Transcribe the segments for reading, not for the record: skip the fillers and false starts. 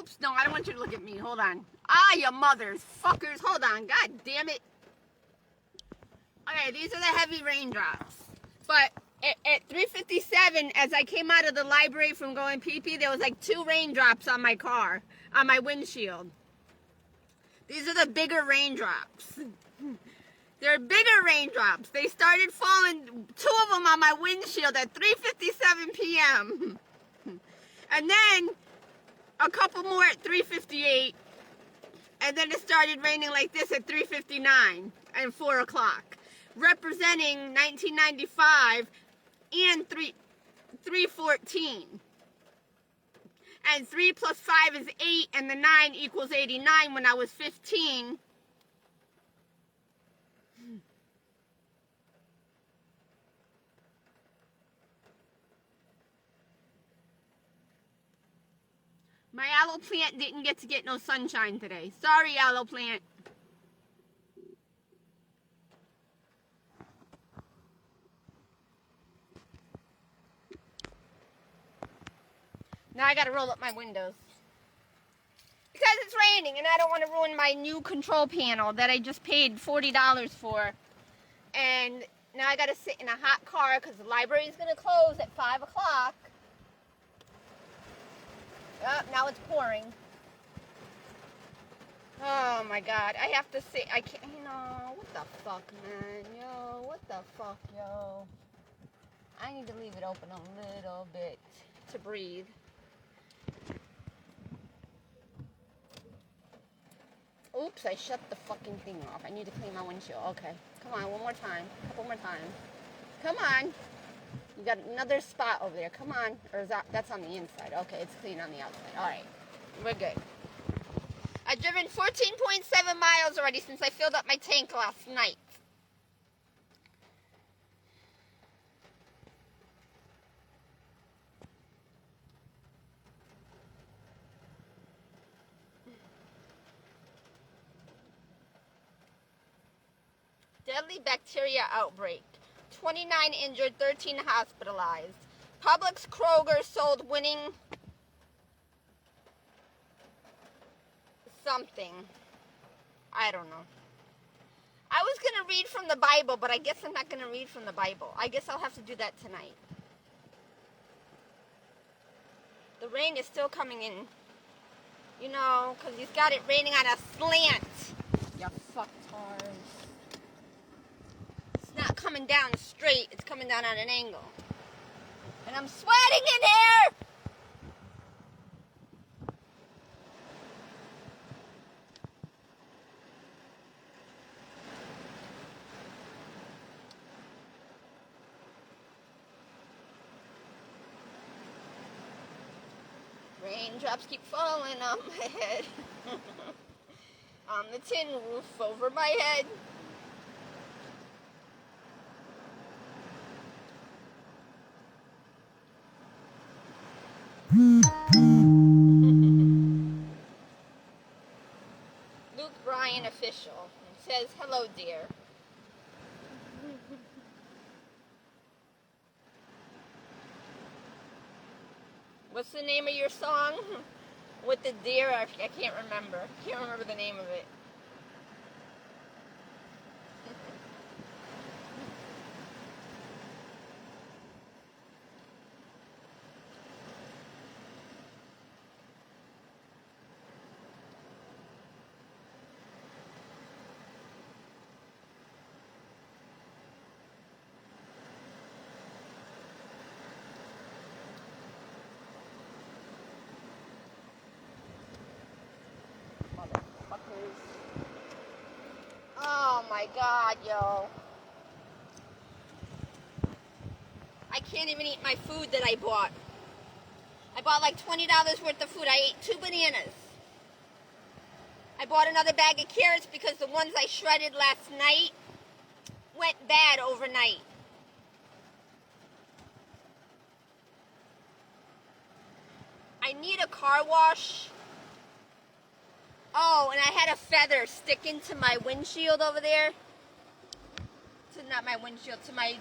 Oops, no, I don't want you to look at me. Hold on. Ah, you mothers, fuckers. Hold on. God damn it. Okay, these are the heavy raindrops. But at 3:57, as I came out of the library from going pee-pee, there was like 2 raindrops on my car, on my windshield. These are the bigger raindrops. They're bigger raindrops. They started falling, 2 of them on my windshield at 3:57 p.m. And then a couple more at 3:58. And then it started raining like this at 3:59 and 4 o'clock, representing 1995 and 3:14. And 3 plus 5 is 8, and the 9 equals 89 when I was 15. My aloe plant didn't get no sunshine today. Sorry, aloe plant. Now I gotta roll up my windows. Because it's raining and I don't want to ruin my new control panel that I just paid $40 for. And now I gotta sit in a hot car because the library is gonna close at 5 o'clock. Oh, now it's pouring. Oh my God, I have to sit, I can't, what the fuck, man, yo, what the fuck, yo. I need to leave it open a little bit to breathe. Oops, I shut the fucking thing off. I need to clean my windshield. Okay, come on, one more time, a couple more times. Come on. You got another spot over there. Come on. Or is that's on the inside. Okay, it's clean on the outside. All right, we're good. I've driven 14.7 miles already since I filled up my tank last night. Deadly bacteria outbreak. 29 injured, 13 hospitalized. Publix Kroger sold winning something. I don't know. I was going to read from the Bible, but I guess I'm not going to read from the Bible. I guess I'll have to do that tonight. The rain is still coming in. You know, because he's got it raining on a slant. You fucktards. It's not coming down straight. It's coming down on an angle. And I'm sweating in here! Raindrops keep falling on my head. On the tin roof over my head. Luke Bryan official says, "Hello, dear." What's the name of your song? With the deer? I can't remember. Can't remember the name of it. Oh my God, yo. I can't even eat my food that I bought. I bought like $20 worth of food. I ate 2 bananas. I bought another bag of carrots because the ones I shredded last night went bad overnight. I need a car wash. Oh, and I had a feather stick into my windshield over there. Not my windshield, to my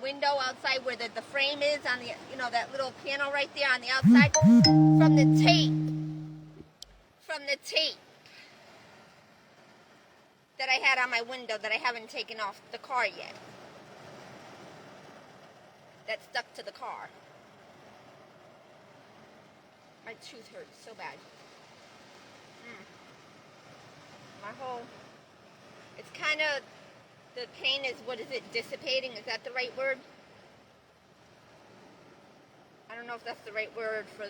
window outside where the frame is on the, that little panel right there on the outside. From the tape from the tape that I had on my window that I haven't taken off the car yet. That stuck to the car. My tooth hurts so bad. It's kind of, the pain is, what is it, dissipating? Is that the right word? I don't know if that's the right word for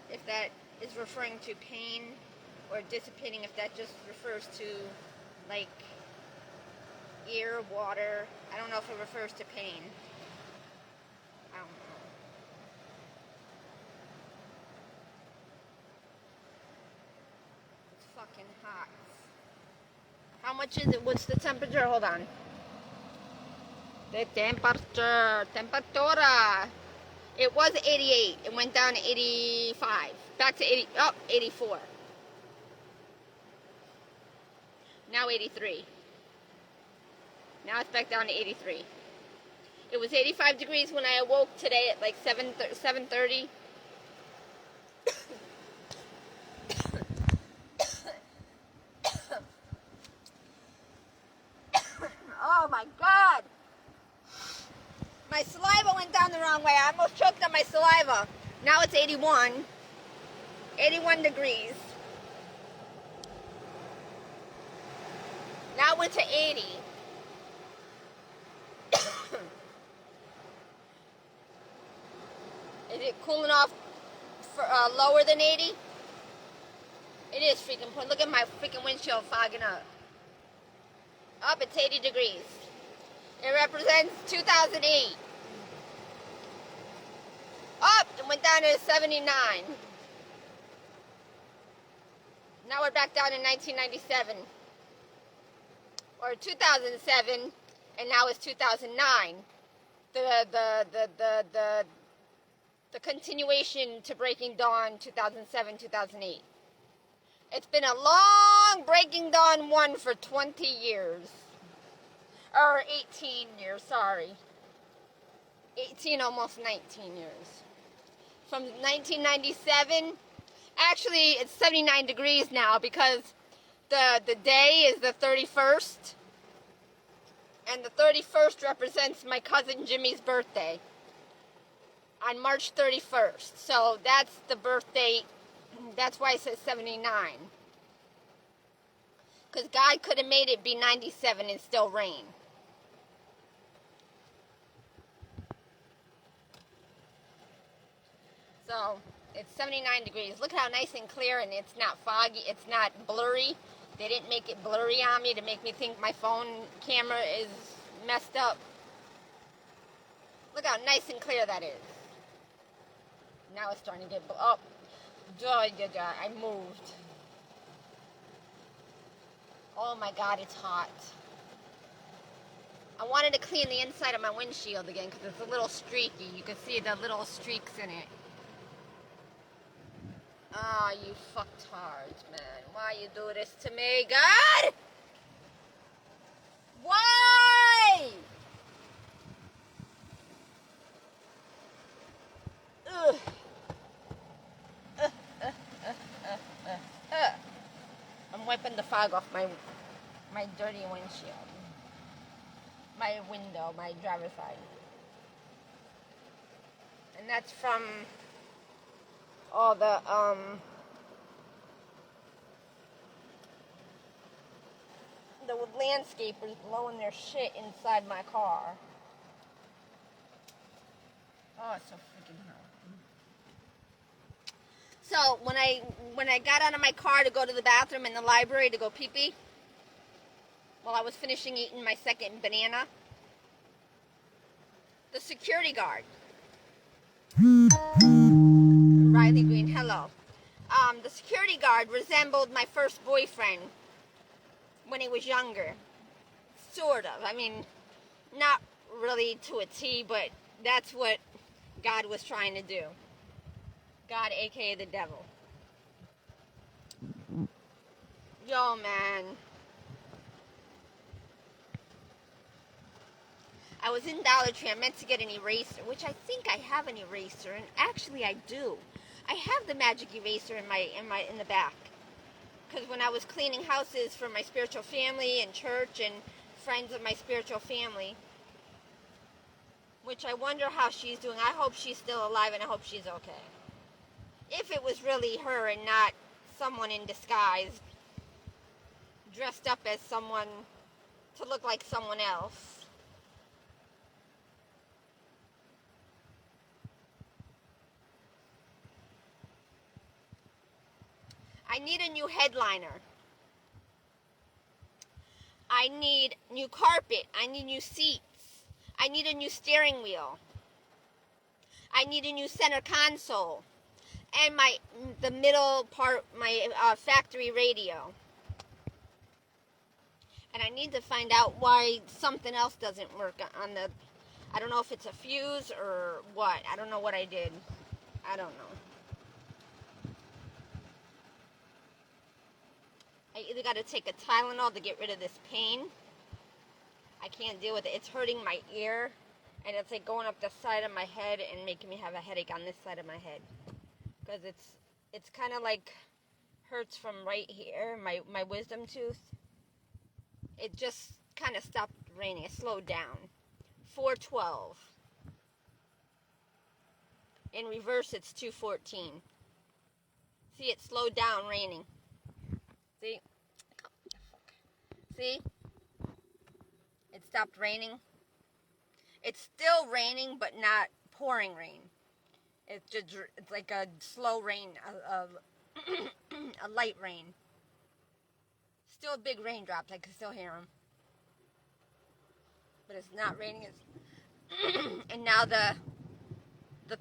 if that is referring to pain, or dissipating if that just refers to, like, air, water. I don't know if it refers to pain. I don't know. It's fucking hot. How much is it? What's the temperature? Hold on. The temperatura. It was 88. It went down to 85. Back to 84. Now 83. Now it's back down to 83. It was 85 degrees when I awoke today at like 7:30. Oh my God. My saliva went down the wrong way. I almost choked on my saliva. Now it's 81. 81 degrees. Now it went to 80. Is it cooling off for lower than 80? It is freaking. Look at my freaking windshield fogging up. Up, it's 80 degrees. It represents 2008. Up, it went down to 79. Now we're back down in 1997. Or 2007, and now it's 2009. The continuation to Breaking Dawn 2007, 2008. It's been a long Breaking Dawn one for 20 years. Or 18 years, sorry. 18, almost 19 years. From 1997, actually it's 79 degrees now because the day is the 31st. And the 31st represents my cousin Jimmy's birthday. On March 31st. So that's the birth date. That's why it says 79. Because God could have made it be 97 and still rain. So it's 79 degrees. Look how nice and clear, and it's not foggy. It's not blurry. They didn't make it blurry on me to make me think my phone camera is messed up. Look how nice and clear that is. Now it's starting to get up. I moved. Oh my God, it's hot. I wanted to clean the inside of my windshield again because it's a little streaky. You can see the little streaks in it. Ah, you fucktards, man. Why you do this to me, God? Why? Ugh. I'm wiping the fog off my dirty windshield. My window, my driver's side. And that's from all the landscapers blowing their shit inside my car. Oh, it's so freaking hot. So when I got out of my car to go to the bathroom in the library to go pee-pee, while I was finishing eating my second banana, the security guard, Riley Green, hello. The security guard resembled my first boyfriend when he was younger. Sort of. I mean, not really to a T, but that's what God was trying to do. God, aka the devil. Yo, man. I was in Dollar Tree. I meant to get an eraser, which I think I have an eraser, and actually I do. I have the magic eraser in the back. Because when I was cleaning houses for my spiritual family and church and friends of my spiritual family, which I wonder how she's doing. I hope she's still alive and I hope she's okay. If it was really her and not someone in disguise, dressed up as someone to look like someone else. I need a new headliner. I need new carpet. I need new seats. I need a new steering wheel. I need a new center console. And the middle part, my factory radio. And I need to find out why something else doesn't work on the, I don't know if it's a fuse or what. I don't know what I did. I don't know. I either got to take a Tylenol to get rid of this pain. I can't deal with it. It's hurting my ear. And it's like going up the side of my head and making me have a headache on this side of my head. Because it's kind of like hurts from right here, my wisdom tooth. It just kind of stopped raining. It slowed down. 4:12. In reverse, it's 2:14. See, it slowed down raining. See? See? It stopped raining. It's still raining, but not pouring rain. It's like a slow rain, a light rain. Still big raindrops. I can still hear them. But it's not raining. And now the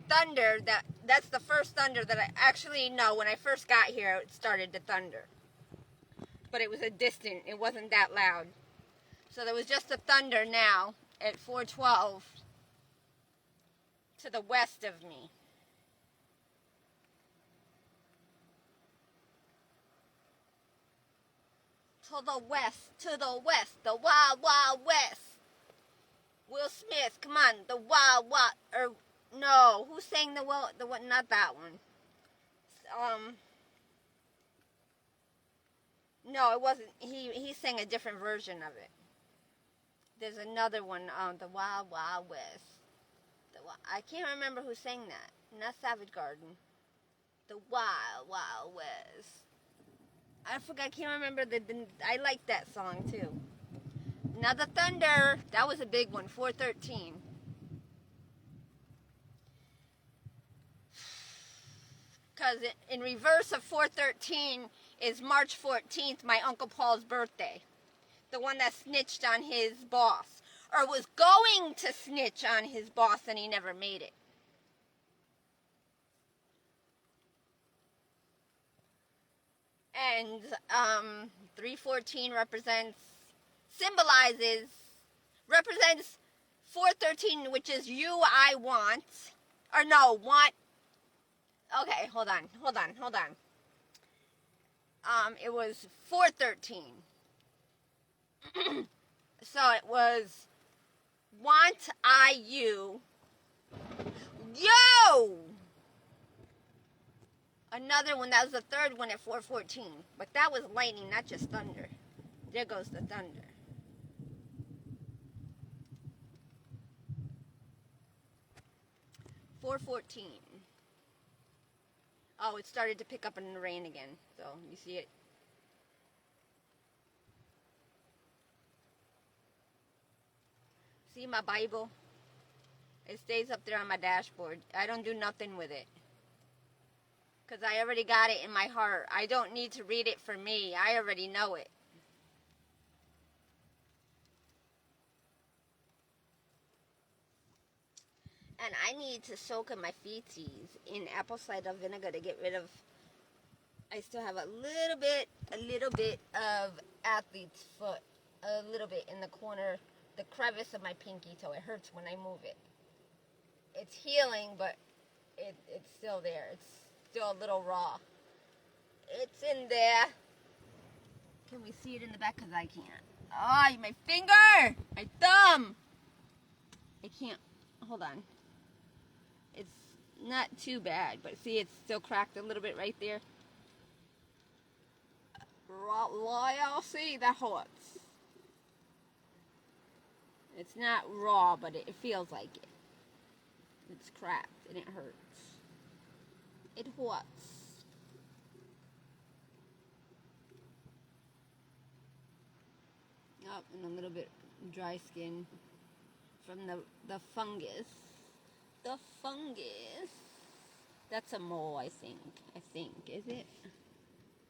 thunder, that's the first thunder that I actually know. When I first got here, it started to thunder. But it was a distant. It wasn't that loud. So there was just a thunder now at 4:12 to the west of me. To the west, the wild, wild west. Will Smith, come on, the wild, wild, no, who sang the one, not that one. No, it wasn't, he sang a different version of it. There's another one, the Wild, Wild West. I can't remember who sang that, not Savage Garden. The Wild, Wild West. I forgot, I can't remember, I like that song too. Now the thunder, that was a big one, 4:13. Because in reverse of 4:13 is March 14th, my Uncle Paul's birthday. The one that snitched on his boss. Or was going to snitch on his boss and he never made it. And 3:14 represents 4:13, which is you I want. Or no, want. Okay, hold on. It was 4:13. So it was want I you. Yo! Another one, that was the third one at 4:14. But that was lightning, not just thunder. There goes the thunder. $4:14. Oh, it started to pick up in the rain again. So, you see it? See my Bible? It stays up there on my dashboard. I don't do nothing with it. Because I already got it in my heart. I don't need to read it for me. I already know it. And I need to soak in my feeties in apple cider vinegar to get rid of... I still have a little bit of athlete's foot. A little bit in the corner, the crevice of my pinky toe. It hurts when I move it. It's healing, but it's still there. It's still a little raw. It's in there. Can we see it in the back? Because I can't. Oh, my finger! My thumb! I can't. Hold on. Not too bad, but see, it's still cracked a little bit right there. Raw, see, that hurts. It's not raw, but it feels like it. It's cracked and it hurts. It hurts. Oh, and a little bit dry skin from the fungus. The fungus. That's a mole, I think. Is it?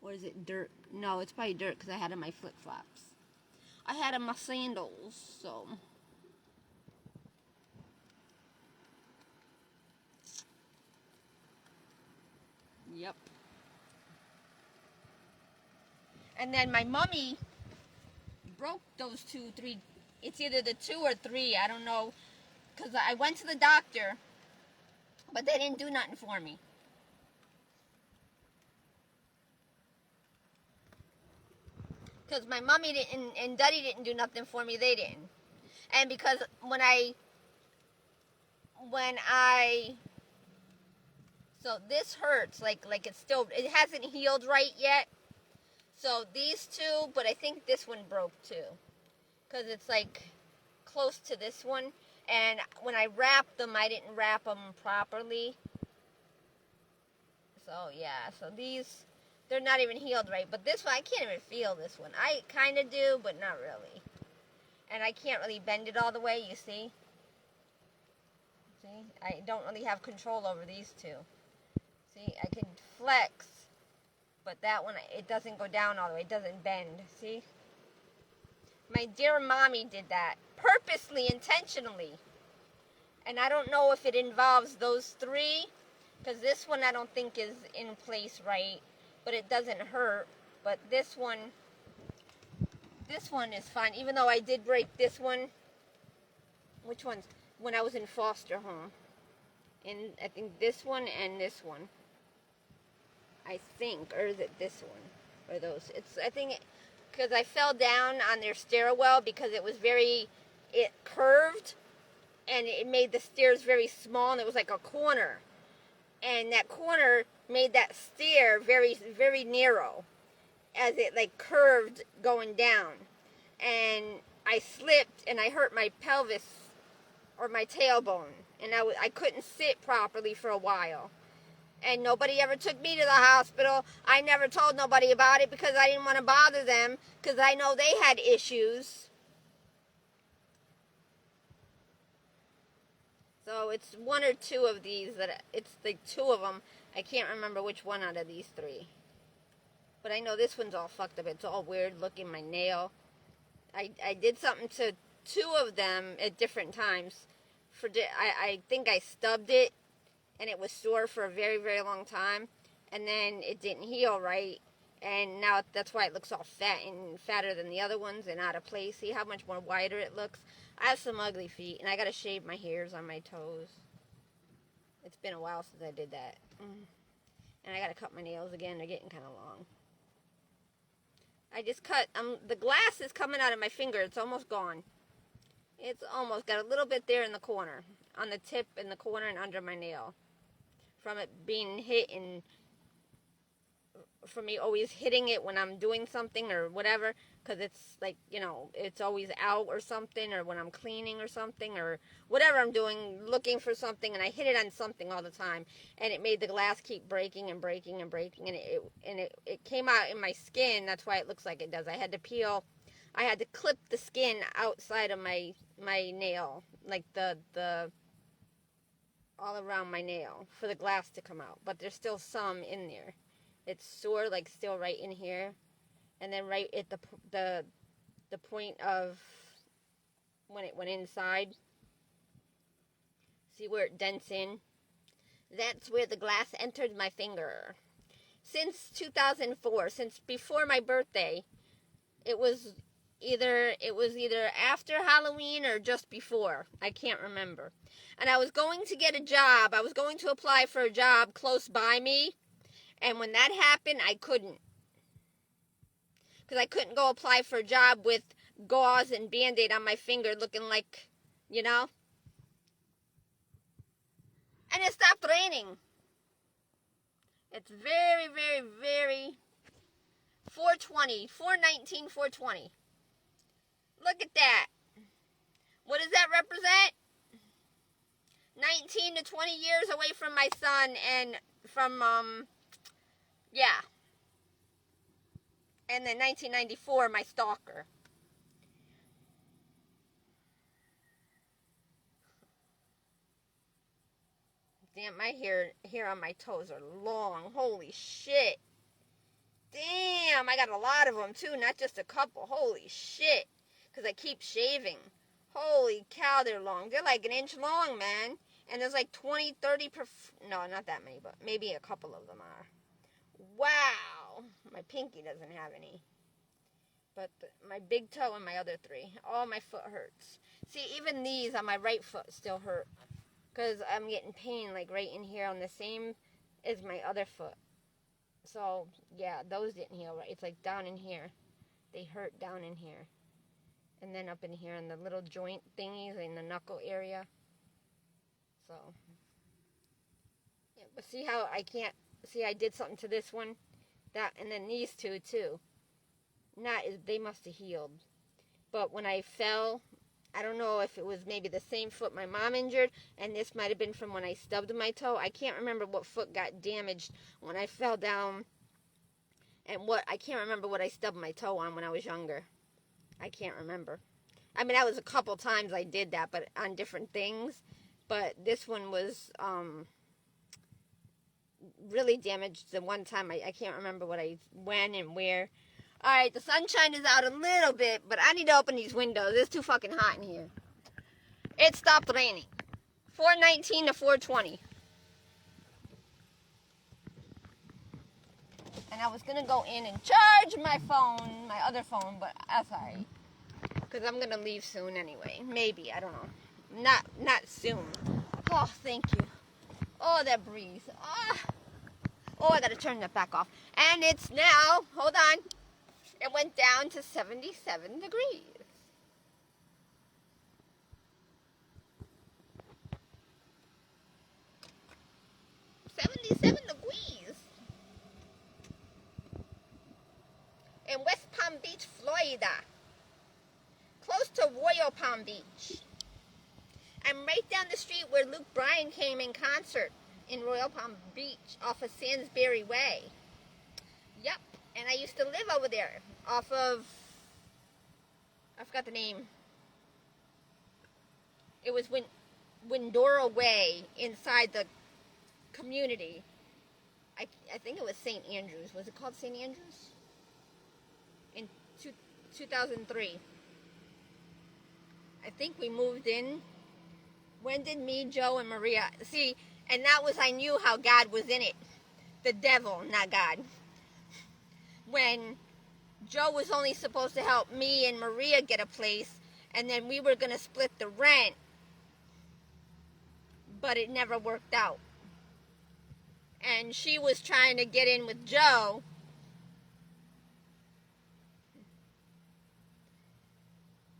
Or is it dirt? No, it's probably dirt because I had on my flip-flops. I had on my sandals, so. Yep. And then my mummy broke those 2, 3. It's either the 2 or 3. I don't know. Because I went to the doctor, but they didn't do nothing for me. Because my mummy didn't, and Daddy didn't do nothing for me. They didn't. And because when I, so this hurts, like it's still, it hasn't healed right yet. So these 2, but I think this one broke too. Because it's like close to this one. And when I wrapped them, I didn't wrap them properly. So yeah, so these, they're not even healed right. But this one, I can't even feel this one. I kind of do, but not really. And I can't really bend it all the way, you see? See? I don't really have control over these 2. See? I can flex, but that one, it doesn't go down all the way. It doesn't bend. See? My dear mommy did that. Purposely, intentionally. And I don't know if it involves those 3, because this one I don't think is in place right, but it doesn't hurt. But this one is fine, even though I did break this one. Which ones? When I was in foster home. And I think this one and this one. I think, or is it this one? Or those? It's, I think, because I fell down on their stairwell because it was it curved. And it made the stairs very small, and it was like a corner. And that corner made that stair very, very narrow as it like curved going down. And I slipped, and I hurt my pelvis or my tailbone. And I couldn't sit properly for a while. And nobody ever took me to the hospital. I never told nobody about it because I didn't want to bother them because I know they had issues. So it's 1 or 2 of these it's like 2 of them. I can't remember which one out of these 3. But I know this one's all fucked up. It's all weird looking, my nail. I did something to 2 of them at different times. I think I stubbed it, and it was sore for a very, very long time. And then it didn't heal right. And now that's why it looks all fat and fatter than the other ones and out of place. See how much more wider it looks? I have some ugly feet, and I gotta shave my hairs on my toes. It's been a while since I did that. And I gotta cut my nails again. They're getting kind of long. I just cut, the glass is coming out of my finger. It's almost gone. It's almost got a little bit there in the corner. On the tip, in the corner, and under my nail. From it being hit and for me always hitting it when I'm doing something or whatever, because it's like, you know, it's always out or something, or when I'm cleaning or something, or whatever I'm doing, looking for something, and I hit it on something all the time, and it made the glass keep breaking and breaking and breaking, and it came out in my skin. That's why it looks like it does. I had to clip the skin outside of my nail, like the all around my nail for the glass to come out, but there's still some in there. It's sore, like still right in here, and then right at the point of when it went inside. See where it dents in? That's where the glass entered my finger. Since 2004, since before my birthday, it was either after Halloween or just before. I can't remember. And I was going to get a job. I was going to apply for a job close by me. And when that happened, I couldn't. Because I couldn't go apply for a job with gauze and Band-Aid on my finger looking like, you know. And it stopped raining. It's very, very, very 420, 419, 420. Look at that. What does that represent? 19 to 20 years away from my son and from, yeah. And then 1994, my stalker. Damn, my hair on my toes are long. Holy shit. Damn, I got a lot of them too, not just a couple. Holy shit. Because I keep shaving. Holy cow, they're long. They're like an inch long, man. And there's like 20, 30 per... No, not that many, but maybe a couple of them are. Wow. My pinky doesn't have any. But my big toe and my other three. Oh, my foot hurts. See, even these on my right foot still hurt. Because I'm getting pain like right in here on the same as my other foot. So, yeah, those didn't heal right. It's like down in here. They hurt down in here. And then up in here in the little joint thingies in the knuckle area. So, yeah, but see how I can't, see I did something to this one? That, and then these two too. They must have healed. But when I fell, I don't know if it was maybe the same foot my mom injured, and this might have been from when I stubbed my toe. I can't remember what foot got damaged when I fell down, and I can't remember what I stubbed my toe on when I was younger. I can't remember. I mean, that was a couple times I did that, but on different things. But this one was really damaged the one time. I can't remember when and where. Alright, the sunshine is out a little bit, but I need to open these windows. It's too fucking hot in here. It stopped raining. 419 to 420. And I was going to go in and charge my phone, my other phone, but that's alright. Because I'm going to leave soon anyway. Maybe, I don't know. Not soon. Oh, thank you. Oh, that breeze. Oh, I got to turn that back off. And it's now, hold on. It went down to 77 degrees. In West Palm Beach, Florida. Close to Royal Palm Beach. I'm right down the street where Luke Bryan came in concert in Royal Palm Beach off of Sandsbury Way. Yep. And I used to live over there off of, I forgot the name. It was Windora Way inside the community. I think it was St. Andrews. Was it called St. Andrews? In 2003. I think we moved in. When did me, Joe, and Maria... See, and that was, I knew how God was in it. The devil, not God. When Joe was only supposed to help me and Maria get a place, and then we were going to split the rent. But it never worked out. And she was trying to get in with Joe.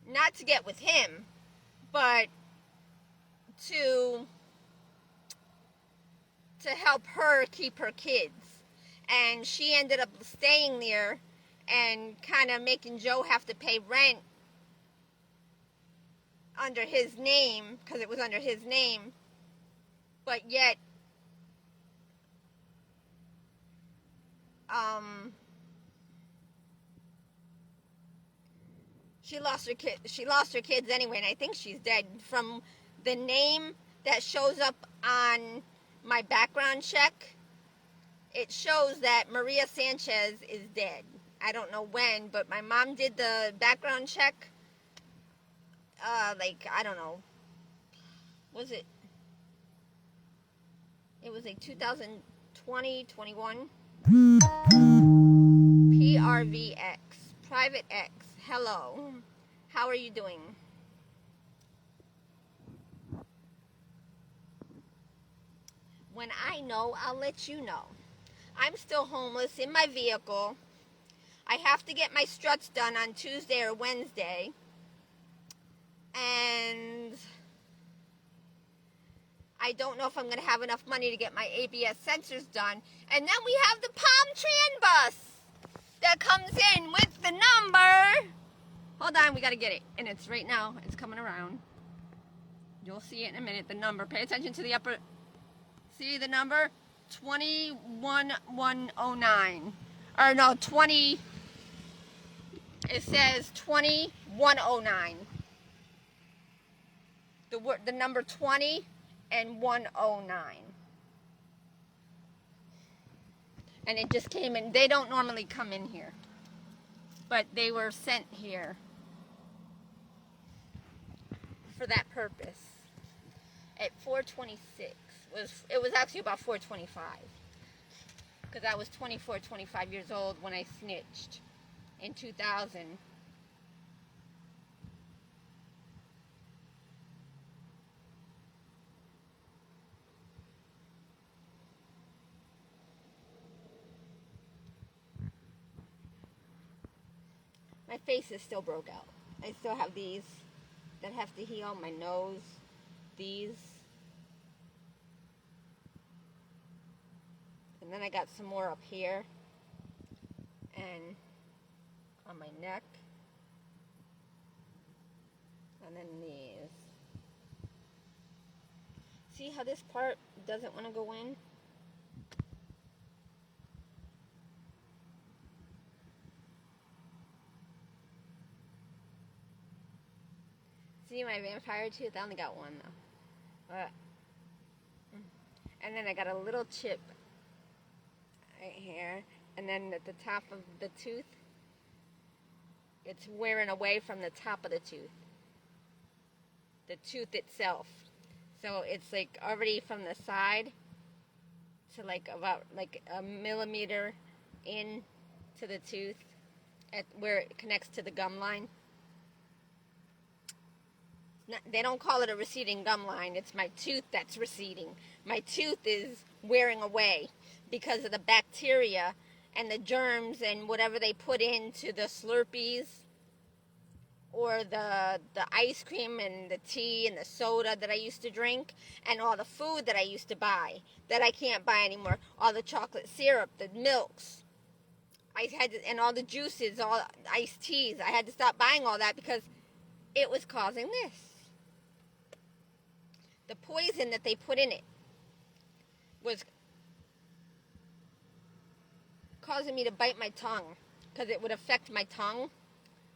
Not to get with him, but to help her keep her kids. And she ended up staying there and kind of making Joe have to pay rent under his name, because it was under his name. But yet, she lost her kids anyway, and I think she's dead. From the name that shows up on my background check, it shows that Maria Sanchez is dead. I don't know when, but my mom did the background check. I don't know. Was it? It was like 2020, 21. PRVX. Private X. Hello. How are you doing? When I know, I'll let you know. I'm still homeless in my vehicle. I have to get my struts done on Tuesday or Wednesday. And I don't know if I'm going to have enough money to get my ABS sensors done. And then we have the Palm Tran bus that comes in with the number. Hold on, we got to get it. And it's right now. It's coming around. You'll see it in a minute. The number. Pay attention to the upper. See the number? 21109. Or no, 20. It says 2109. The number 20 and 109. And it just came in. They don't normally come in here, but they were sent here for that purpose at 4:26. It was actually about 4:25, because I was 24, 25 years old when I snitched in 2000. My face is still broke out. I still have these that have to heal. My nose, these. And then I got some more up here. And on my neck. And then these. See how this part doesn't want to go in? See my vampire tooth? I only got one though. And then I got a little chip right here. And then at the top of the tooth, it's wearing away from the top of the tooth. The tooth itself. So it's like already from the side to like about like a millimeter in to the tooth at where it connects to the gum line. They don't call it a receding gum line. It's my tooth that's receding. My tooth is wearing away because of the bacteria and the germs and whatever they put into the Slurpees or the ice cream and the tea and the soda that I used to drink, and all the food that I used to buy that I can't buy anymore. All the chocolate syrup, the milks, and all the juices, all iced teas. I had to stop buying all that because it was causing this. The poison that they put in it was causing me to bite my tongue because it would affect my tongue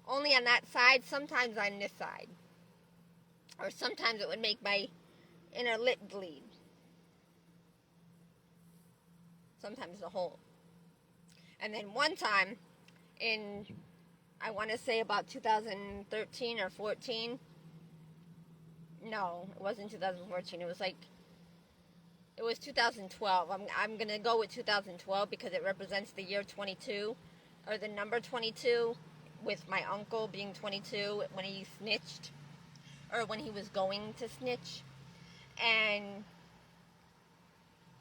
only on that side, sometimes on this side. Or sometimes it would make my inner lip bleed. Sometimes the whole. And then one time in, I want to say about 2013 or 14. No, it wasn't 2014. It was 2012. I'm going to go with 2012 because it represents the year 22, or the number 22, with my uncle being 22 when he snitched, or when he was going to snitch. And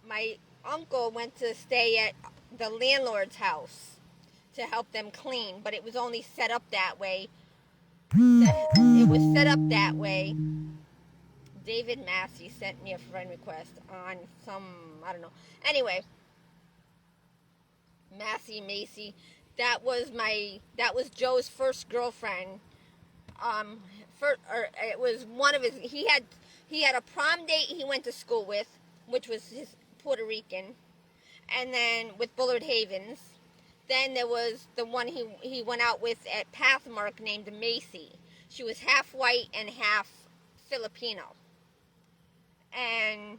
my uncle went to stay at the landlord's house to help them clean, but it was only set up that way. It was set up that way. David Massey sent me a friend request on some, I don't know. Anyway, Macy, that was Joe's first girlfriend. It was one of his. He had a prom date he went to school with, which was his Puerto Rican, and then with Bullard Havens. Then there was the one he went out with at Pathmark named Macy. She was half white and half Filipino. And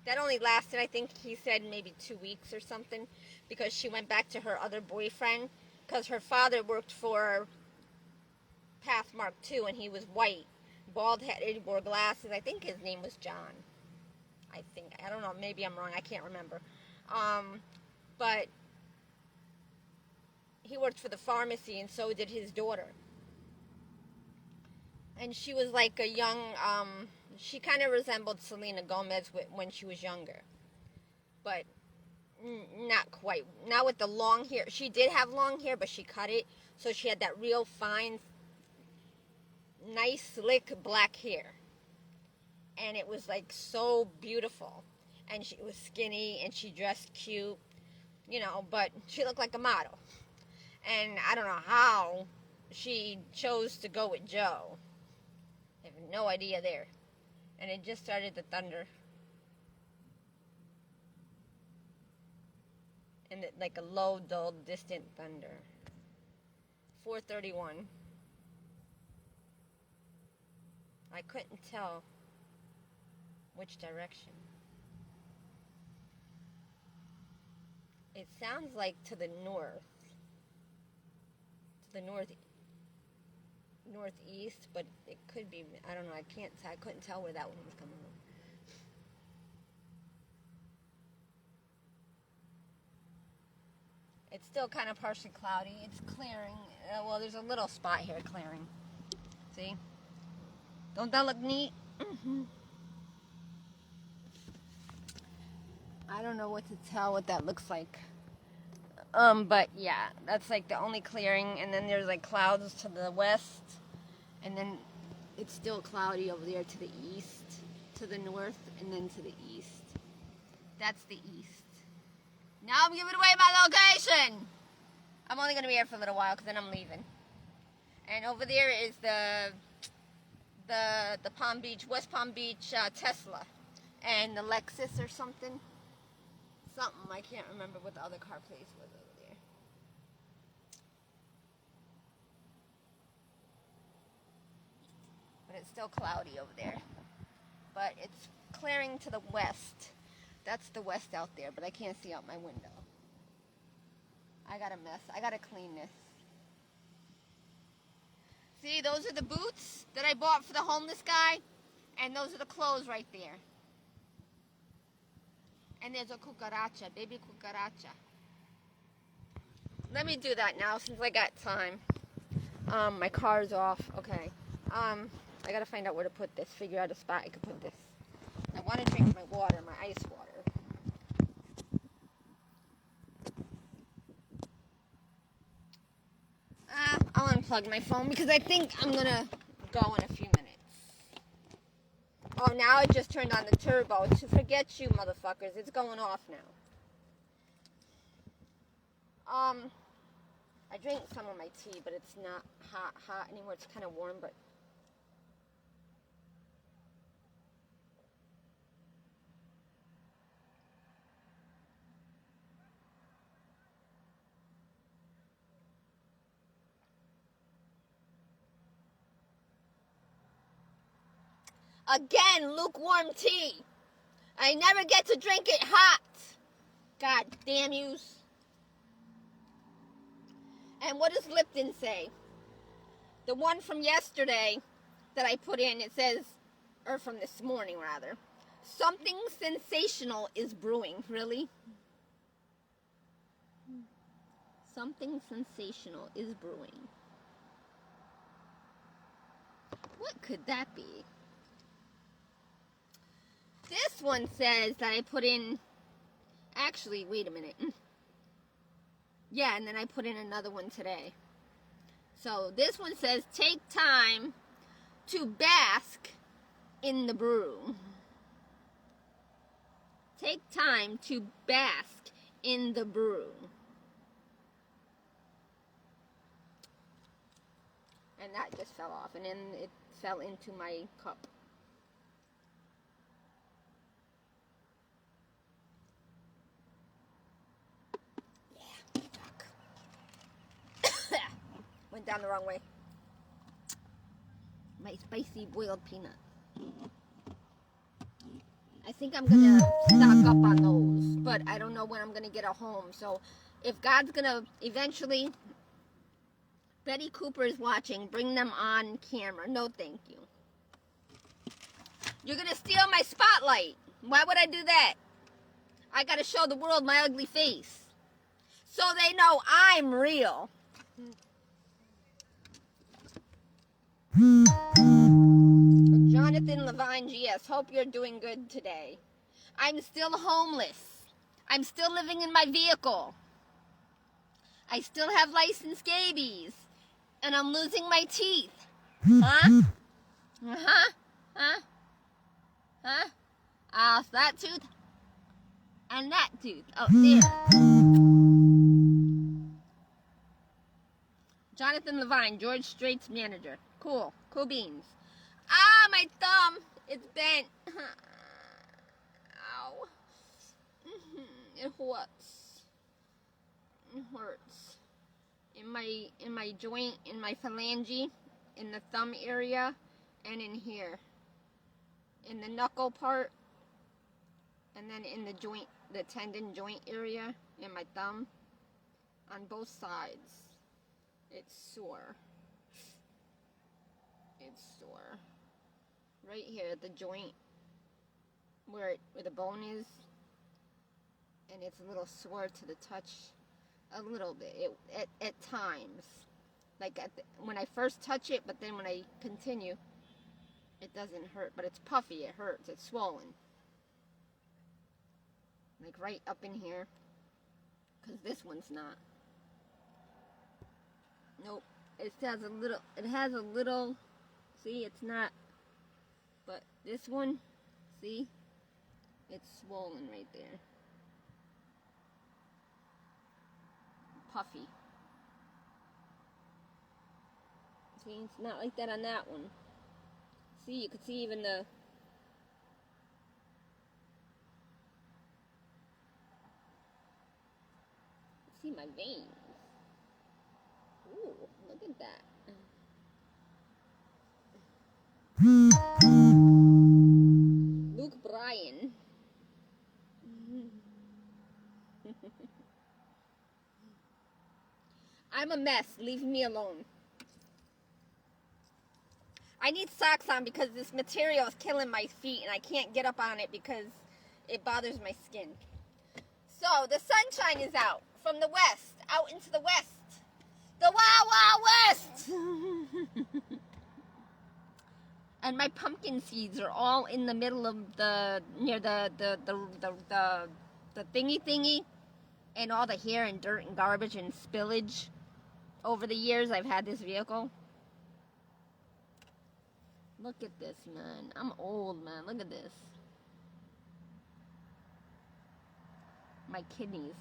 that only lasted, I think he said, maybe 2 weeks or something, because she went back to her other boyfriend, because her father worked for Pathmark too, and he was white, bald-headed, wore glasses. I think his name was John. I don't know, maybe I'm wrong, I can't remember. But he worked for the pharmacy, and so did his daughter. And she was like a young, she kind of resembled Selena Gomez when she was younger. But not quite. Not with the long hair. She did have long hair, but she cut it. So she had that real fine nice, slick black hair. And it was like so beautiful. And she was skinny and she dressed cute, you know, but she looked like a model. And I don't know how she chose to go with Joe. I have no idea there. And it just started to thunder. And like a low, dull, distant thunder. 4:31. I couldn't tell which direction. It sounds like to the north. To the northeast, but it could be, I don't know, I couldn't tell where that one was coming from. It's still kind of partially cloudy. It's clearing. Well, there's a little spot here clearing. See? Don't that look neat? I don't know what to tell what that looks like. But yeah, that's like the only clearing, and then there's like clouds to the west, and then it's still cloudy over there to the east, to the north, and then to the east. That's the east. Now I'm giving away my location! I'm only going to be here for a little while, because then I'm leaving. And over there is the Palm Beach, West Palm Beach Tesla, and the Lexus or something. Something, I can't remember what the other car place was over there. But it's still cloudy over there. But it's clearing to the west. That's the west out there, but I can't see out my window. I got a mess. I gotta clean this. See, those are the boots that I bought for the homeless guy, and those are the clothes right there. And there's a cucaracha, baby cucaracha. Let me do that now since I got time. My car's off. Okay. I gotta find out where to put this. Figure out a spot I could put this. I want to drink my water, my ice water. I'll unplug my phone because I think I'm gonna go in a few minutes. Oh, now it just turned on the turbo. To forget you, motherfuckers. It's going off now. I drank some of my tea, but it's not hot anymore. It's kind of warm, but... Again, lukewarm tea. I never get to drink it hot. God damn yous. And what does Lipton say? The one from yesterday that I put in, it says, or from this morning rather, something sensational is brewing. Really? Something sensational is brewing. What could that be? This one says that I put in, actually, wait a minute. Yeah, and then I put in another one today. So this one says, take time to bask in the brew. Take time to bask in the brew. And that just fell off, and then it fell into my cup. Went down the wrong way. My spicy boiled peanut. I think I'm gonna stock up on those, but I don't know when I'm gonna get a home. So if God's gonna eventually, Betty Cooper is watching, bring them on camera. No thank you. You're gonna steal my spotlight. Why would I do that? I gotta show the world my ugly face, so they know I'm real. Jonathan Levine GS, hope you're doing good today. I'm still homeless. I'm still living in my vehicle. I still have lice and scabies. And I'm losing my teeth. Huh? Huh? Huh? Huh? That tooth and that tooth. Oh, there. Jonathan Levine, George Strait's manager. Cool. Cool beans. Ah, my thumb. It's bent. Ow. It hurts. It hurts. In my joint, in my phalange, in the thumb area, and in here. In the knuckle part, and then in the joint, the tendon joint area, in my thumb. On both sides. It's sore. It's sore. Right here, the joint where the bone is, and it's a little sore to the touch, a little bit. At times, like when I first touch it, but then when I continue, it doesn't hurt. But it's puffy. It hurts. It's swollen. Like right up in here, because this one's not. Nope. It has a little. It has a little. See, it's not. But this one, see, it's swollen right there. Puffy. See, it's not like that on that one. See, you can see even the. See my veins. Ooh, look at that. Luke Bryan. I'm a mess. Leave me alone. I need socks on because this material is killing my feet and I can't get up on it because it bothers my skin. So, the sunshine is out from the west, out into the west. The Wild Wild West! And my pumpkin seeds are all in the middle of near the thingy, and all the hair and dirt and garbage and spillage. Over the years I've had this vehicle. Look at this, man. I'm old, man. Look at this. My kidneys.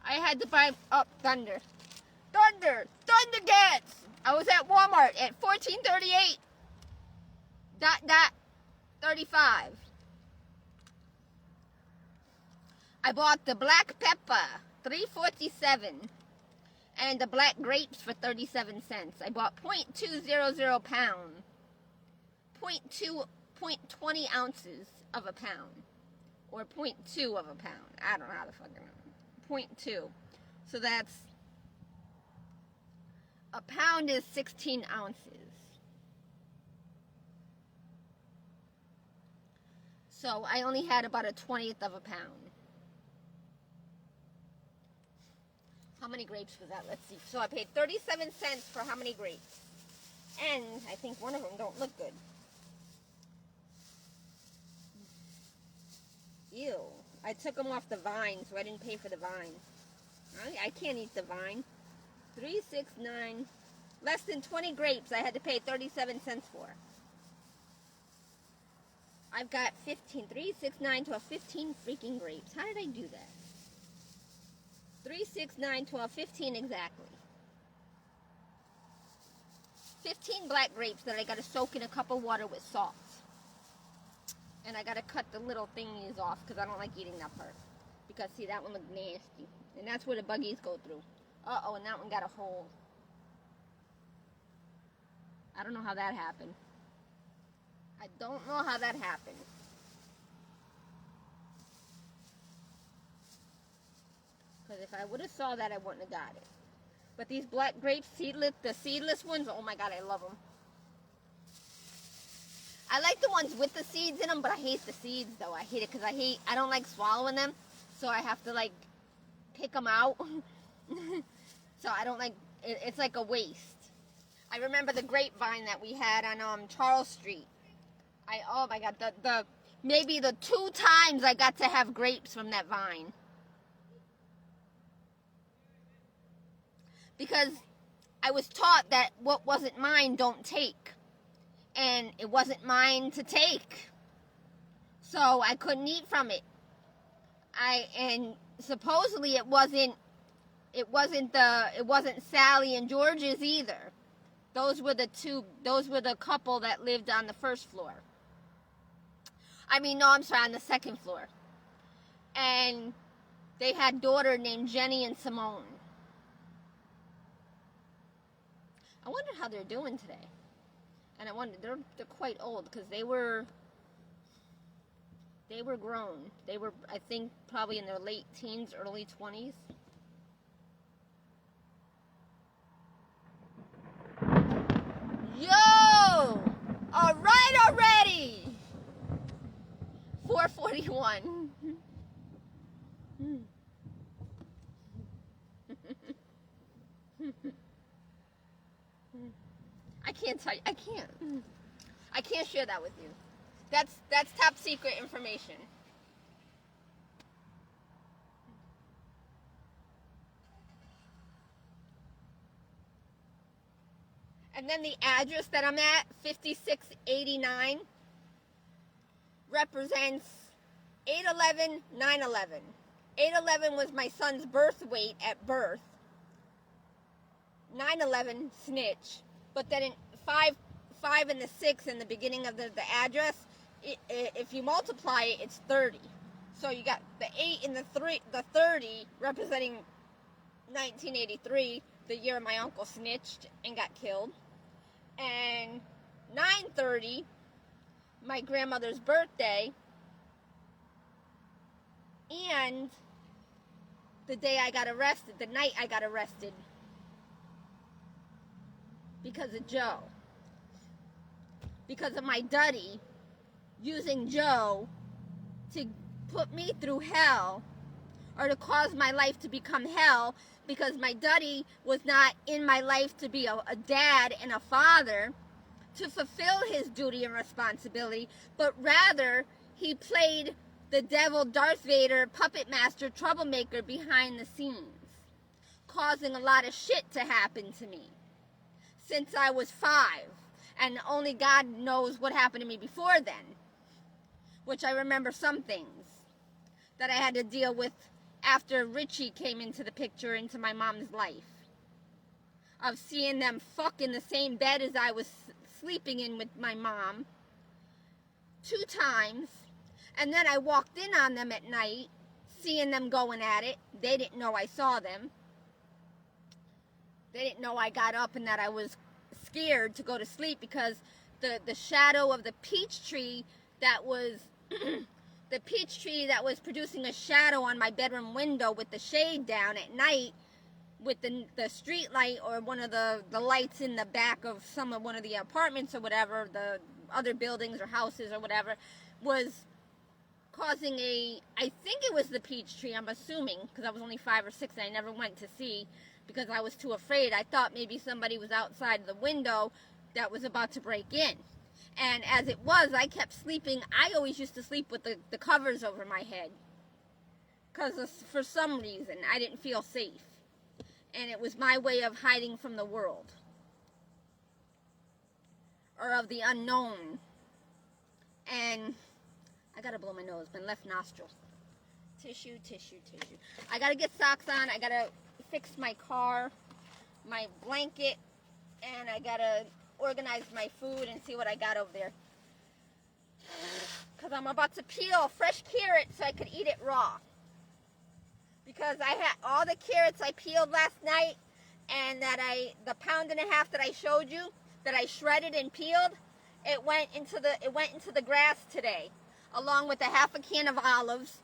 I had to buy Thunder. Thundercats! I was at Walmart at $14.38. $35. I bought the black pepper, $3.47, and the black grapes for 37 cents. I bought 0.200 pound, 0.20 ounces of a pound, or 0.2 of a pound. I don't know how to fucking know. 0.2. So that's, a pound is 16 ounces. So I only had about a 20th of a pound. How many grapes was that? Let's see. So I paid 37 cents for how many grapes? And I think one of them don't look good. Ew. I took them off the vine, so I didn't pay for the vine. I can't eat the vine. $3.69. Less than 20 grapes I had to pay 37 cents for. I've got 15. $3.69 to 15 freaking grapes. How did I do that? $3.69 to 15 exactly. 15 black grapes that I got to soak in a cup of water with salt. And I got to cut the little thingies off because I don't like eating that part. Because, see, that one looked nasty. And that's where the buggies go through. Uh-oh, and that one got a hole. I don't know how that happened. I don't know how that happened. Because if I would have saw that, I wouldn't have got it. But these black grapes, the seedless ones, oh my God, I love them. I like the ones with the seeds in them, but I hate the seeds, though. I hate it because I don't like swallowing them. So I have to, like, pick them out. So I don't like, it's like a waste. I remember the grapevine that we had on Charles Street. Oh my God, maybe the 2 times I got to have grapes from that vine. Because I was taught that what wasn't mine don't take. And it wasn't mine to take. So I couldn't eat from it. And supposedly it wasn't Sally and George's either. Those were the couple that lived on the first floor. On the second floor. And they had a daughter named Jenny and Simone. I wonder how they're doing today. And I wonder, they're quite old because they were grown. They were, I think, probably in their late teens, early 20s. Yo! All right already! 4:41. I can't share that with you. That's top secret information. And then the address that I'm at, 5689, represents 811-911. 811 was my son's birth weight at birth. 911 snitch. But then in 5 and the 6 in the beginning of the address, if you multiply it, it's 30. So you got the 8 and the 30 representing 1983, the year my uncle snitched and got killed. And 9/30, my grandmother's birthday, and the day I got arrested, the night I got arrested because of Joe. Because of my daddy using Joe to put me through hell, or to cause my life to become hell, because my daddy was not in my life to be a dad and a father to fulfill his duty and responsibility, but rather he played the devil, Darth Vader, puppet master, troublemaker behind the scenes, causing a lot of shit to happen to me since I was 5. And only God knows what happened to me before then, which I remember some things that I had to deal with after Richie came into the picture, into my mom's life. Of seeing them fuck in the same bed as I was sleeping in with my mom 2 times. And then I walked in on them at night, seeing them going at it. They didn't know I saw them. They didn't know I got up and that I was scared to go to sleep, because the shadow of the peach tree that was the peach tree that was producing a shadow on my bedroom window with the shade down at night, with the street light or one of the lights in the back of one of the apartments or whatever, the other buildings or houses or whatever, was causing I think it was the peach tree, I'm assuming, because I was only 5 or 6 and I never went to see because I was too afraid. I thought maybe somebody was outside the window that was about to break in. And as it was, I kept sleeping. I always used to sleep with the covers over my head, because for some reason I didn't feel safe. And it was my way of hiding from the world, or of the unknown. And I gotta blow my nose, my left nostril. Tissue. I gotta get socks on. I gotta fix my car, my blanket, and I gotta organize my food and see what I got over there. Because I'm about to peel fresh carrots so I could eat it raw. Because I had all the carrots I peeled last night, and the 1.5 pounds that I showed you, that I shredded and peeled, it went into the grass today, along with a 1/2 can of olives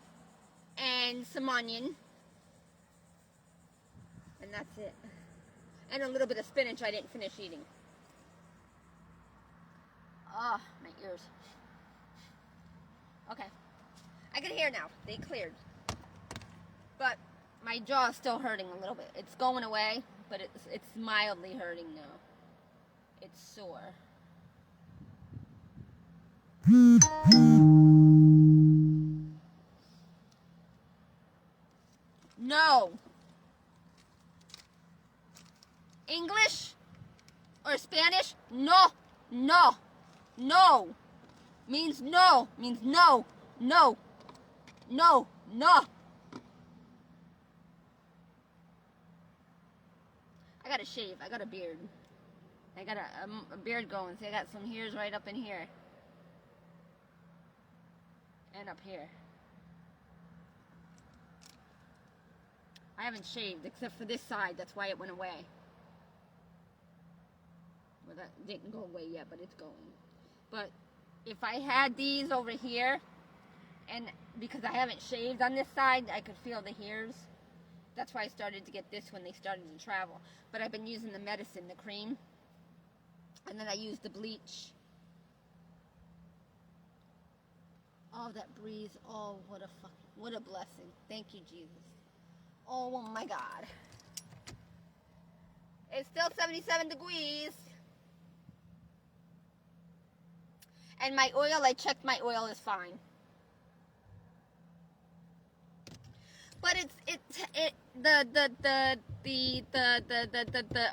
and some onion. And that's it. And a little bit of spinach I didn't finish eating. Oh, my ears. Okay. I can hear now. They cleared. But my jaw is still hurting a little bit. It's going away, but it's mildly hurting now. It's sore. No. English or Spanish? No. No. No. Means no. Means no. No. No. No. I got a shave. I got a beard. I got a beard going. See, I got some hairs right up in here. And up here. I haven't shaved except for this side. That's why it went away. Well, that didn't go away yet, but it's going. But if I had these over here, and because I haven't shaved on this side, I could feel the hairs. That's why I started to get this when they started to travel. But I've been using the medicine, the cream. And then I used the bleach. Oh, that breeze. Oh, what a blessing. Thank you, Jesus. Oh my God. It's still 77 degrees. And my oil, I checked my oil is fine. But the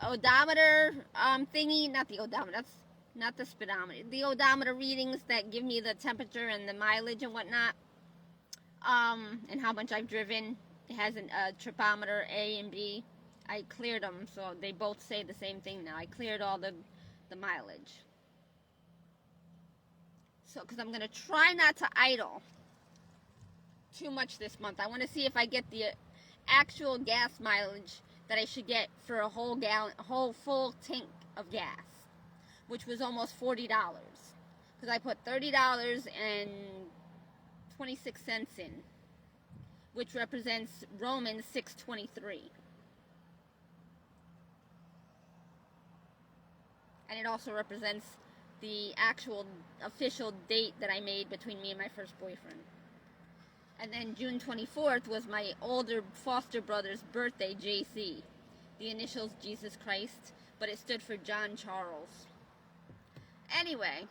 odometer thingy, not the odometer, that's not the speedometer. The odometer readings that give me the temperature and the mileage and whatnot, and how much I've driven. It has a tripometer A and B. I cleared them, so they both say the same thing now. I cleared all the mileage. So, because I'm going to try not to idle too much this month. I want to see if I get the actual gas mileage that I should get for a whole full tank of gas, which was almost $40. Because I put $30.26 in, which represents Romans 6:23. And it also represents the actual official date that I made between me and my first boyfriend. And then June 24th was my older foster brother's birthday, JC. The initials Jesus Christ, but it stood for John Charles. Anyway,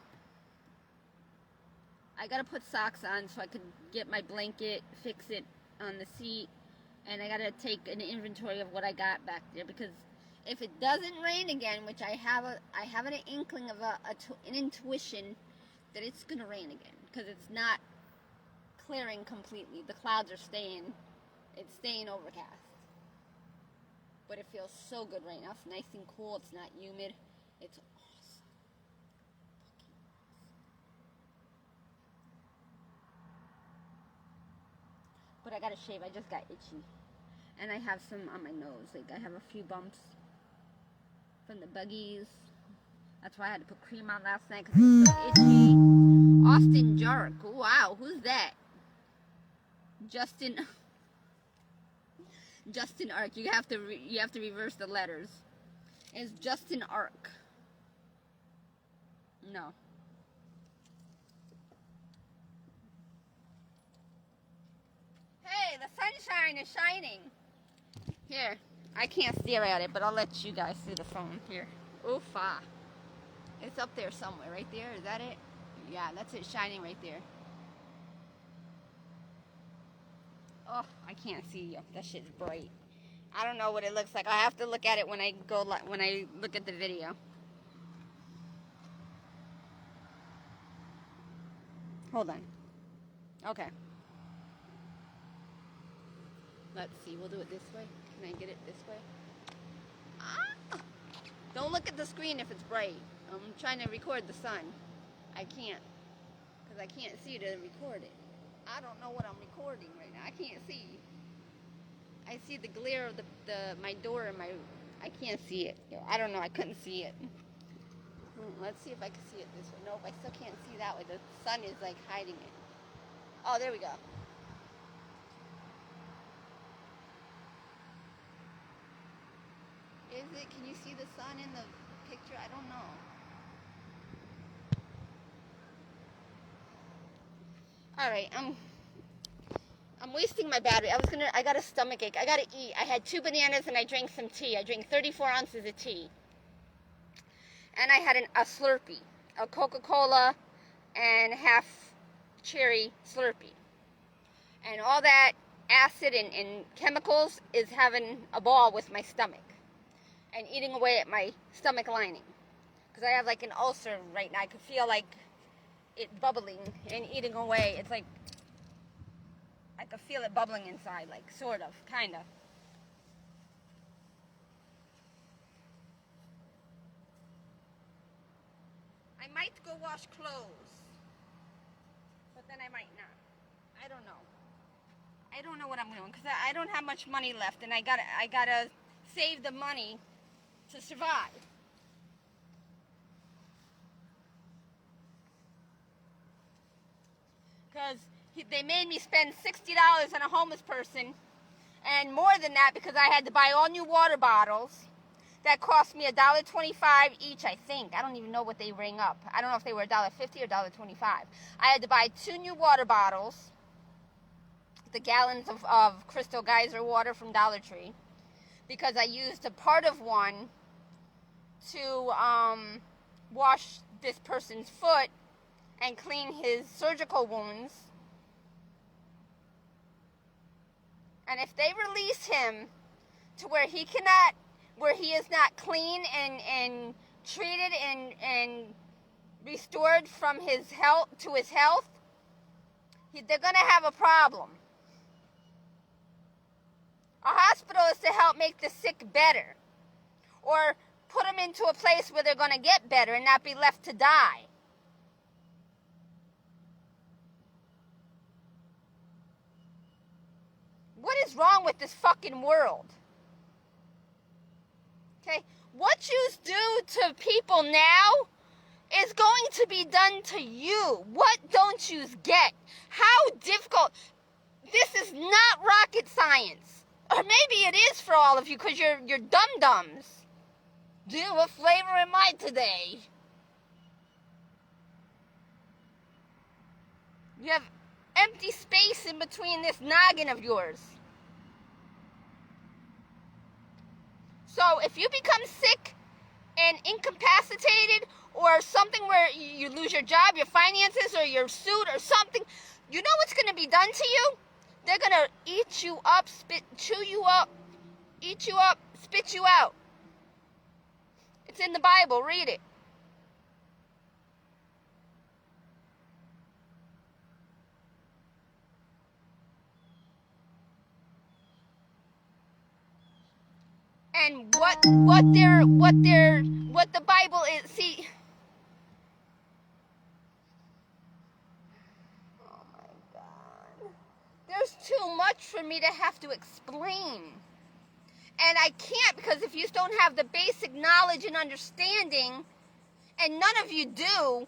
I gotta put socks on so I could get my blanket, fix it on the seat, and I gotta take an inventory of what I got back there, because if it doesn't rain again, which I have an inkling of an intuition that it's gonna rain again, because it's not clearing completely. The clouds are staying, it's staying overcast. But it feels so good right now. It's nice and cool. It's not humid. It's awesome. But I gotta shave. I just got itchy. And I have some on my nose. Like, I have a few bumps from the buggies. That's why I had to put cream on last night, because it was so itchy. Austin Jark. Wow, who's that? Justin Ark. You have to reverse the letters. It's Justin Ark. No. Hey, the sunshine is shining. Here, I can't stare at it, but I'll let you guys see the phone. Here. Oofa. It's up there somewhere. Right there. Is that it? Yeah, that's it shining right there. Oh, I can't see you. That shit's bright. I don't know what it looks like. I have to look at it when I look at the video. Hold on. Okay. Let's see. We'll do it this way. Can I get it this way? Ah! Don't look at the screen if it's bright. I'm trying to record the sun. I can't, because I can't see to record it. I don't know what I'm recording right now. I can't see. I see the glare of my door and I can't see it. I don't know. I couldn't see it. Let's see if I can see it this way. Nope, I still can't see that way. The sun is like hiding it. Oh, there we go. Is it? Can you see the sun in the picture? I don't know. All right, I'm wasting my battery. I got a stomach ache. I gotta eat. I had 2 bananas and I drank some tea. I drank 34 ounces of tea. And I had a Slurpee, a Coca-Cola and half cherry Slurpee. And all that acid and chemicals is having a ball with my stomach and eating away at my stomach lining. Because I have like an ulcer right now. I could feel like it bubbling and eating away. It's like I could feel it bubbling inside, like sort of, kind of. I might go wash clothes, but then I might not. I don't know. I don't know what I'm doing because I don't have much money left, and I gotta save the money to survive. Because they made me spend $60 on a homeless person, and more than that because I had to buy all new water bottles. That cost me $1.25 each, I think. I don't even know what they rang up. I don't know if they were $1.50 or $1.25. I had to buy 2 new water bottles, the gallons of Crystal Geyser water from Dollar Tree, because I used a part of one to wash this person's foot and clean his surgical wounds. And if they release him to where he is not clean and treated and restored from his health to his health, they're going to have a problem. A hospital is to help make the sick better, or put them into a place where they're going to get better and not be left to die. What is wrong with this fucking world? Okay? What you do to people now is going to be done to you. What don't you get? How difficult? This is not rocket science. Or maybe it is for all of you because you're dum-dums. Dude, what flavor am I today? You have empty space in between this noggin of yours. So if you become sick and incapacitated or something where you lose your job, your finances, or your suit or something, you know what's going to be done to you? They're going to eat you up, chew you up, eat you up, spit you out. It's in the Bible. Read it. And what the Bible is, see. Oh my God. There's too much for me to have to explain. And I can't, because if you don't have the basic knowledge and understanding, and none of you do,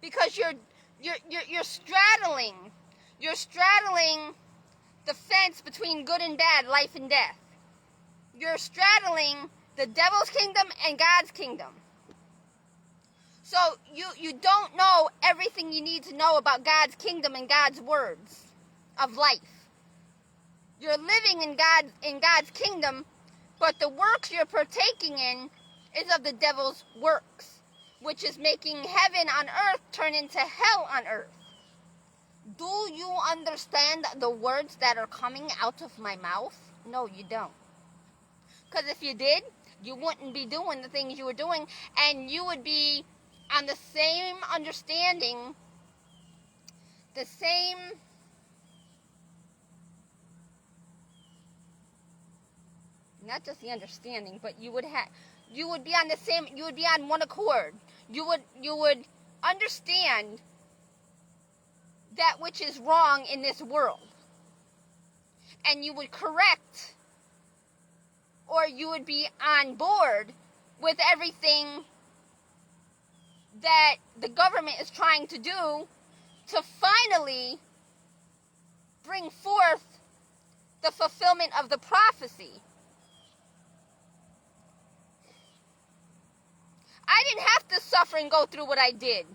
because you're straddling the fence between good and bad, life and death. You're straddling the devil's kingdom and God's kingdom. So you don't know everything you need to know about God's kingdom and God's words of life. You're living in God's kingdom, but the works you're partaking in is of the devil's works, which is making heaven on earth turn into hell on earth. Do you understand the words that are coming out of my mouth? No, you don't. Because if you did, you wouldn't be doing the things you were doing, and you would be on the same understanding, the same not just the understanding, but you would be on one accord. You would understand that which is wrong in this world, and you would correct, or you would be on board with everything that the government is trying to do to finally bring forth the fulfillment of the prophecy. I didn't have to suffer and go through what I did.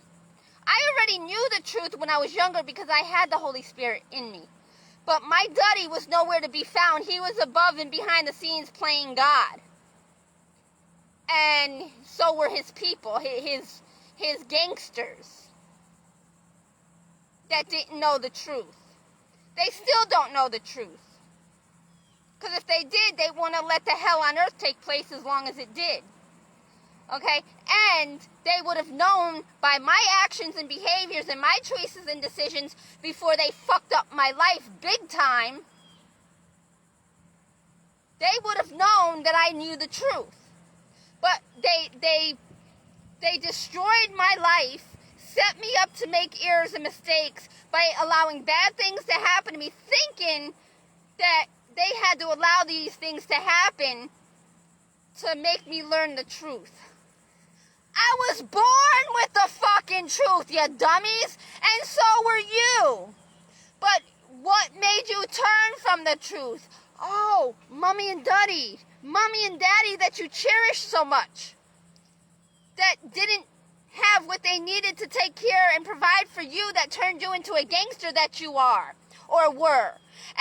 I already knew the truth when I was younger because I had the Holy Spirit in me. But my daddy was nowhere to be found. He was above and behind the scenes playing God. And so were his people, his gangsters that didn't know the truth. They still don't know the truth. Because if they did, they wouldn't have let the hell on earth take place as long as it did. Okay? And they would have known by my actions and behaviors and my choices and decisions before they fucked up my life big time. They would have known that I knew the truth. But they destroyed my life, set me up to make errors and mistakes by allowing bad things to happen to me, thinking that they had to allow these things to happen to make me learn the truth. I was born with the fucking truth, you dummies, and so were you. But what made you turn from the truth? Oh, mommy and daddy that you cherished so much, that didn't have what they needed to take care and provide for you, that turned you into a gangster that you are or were,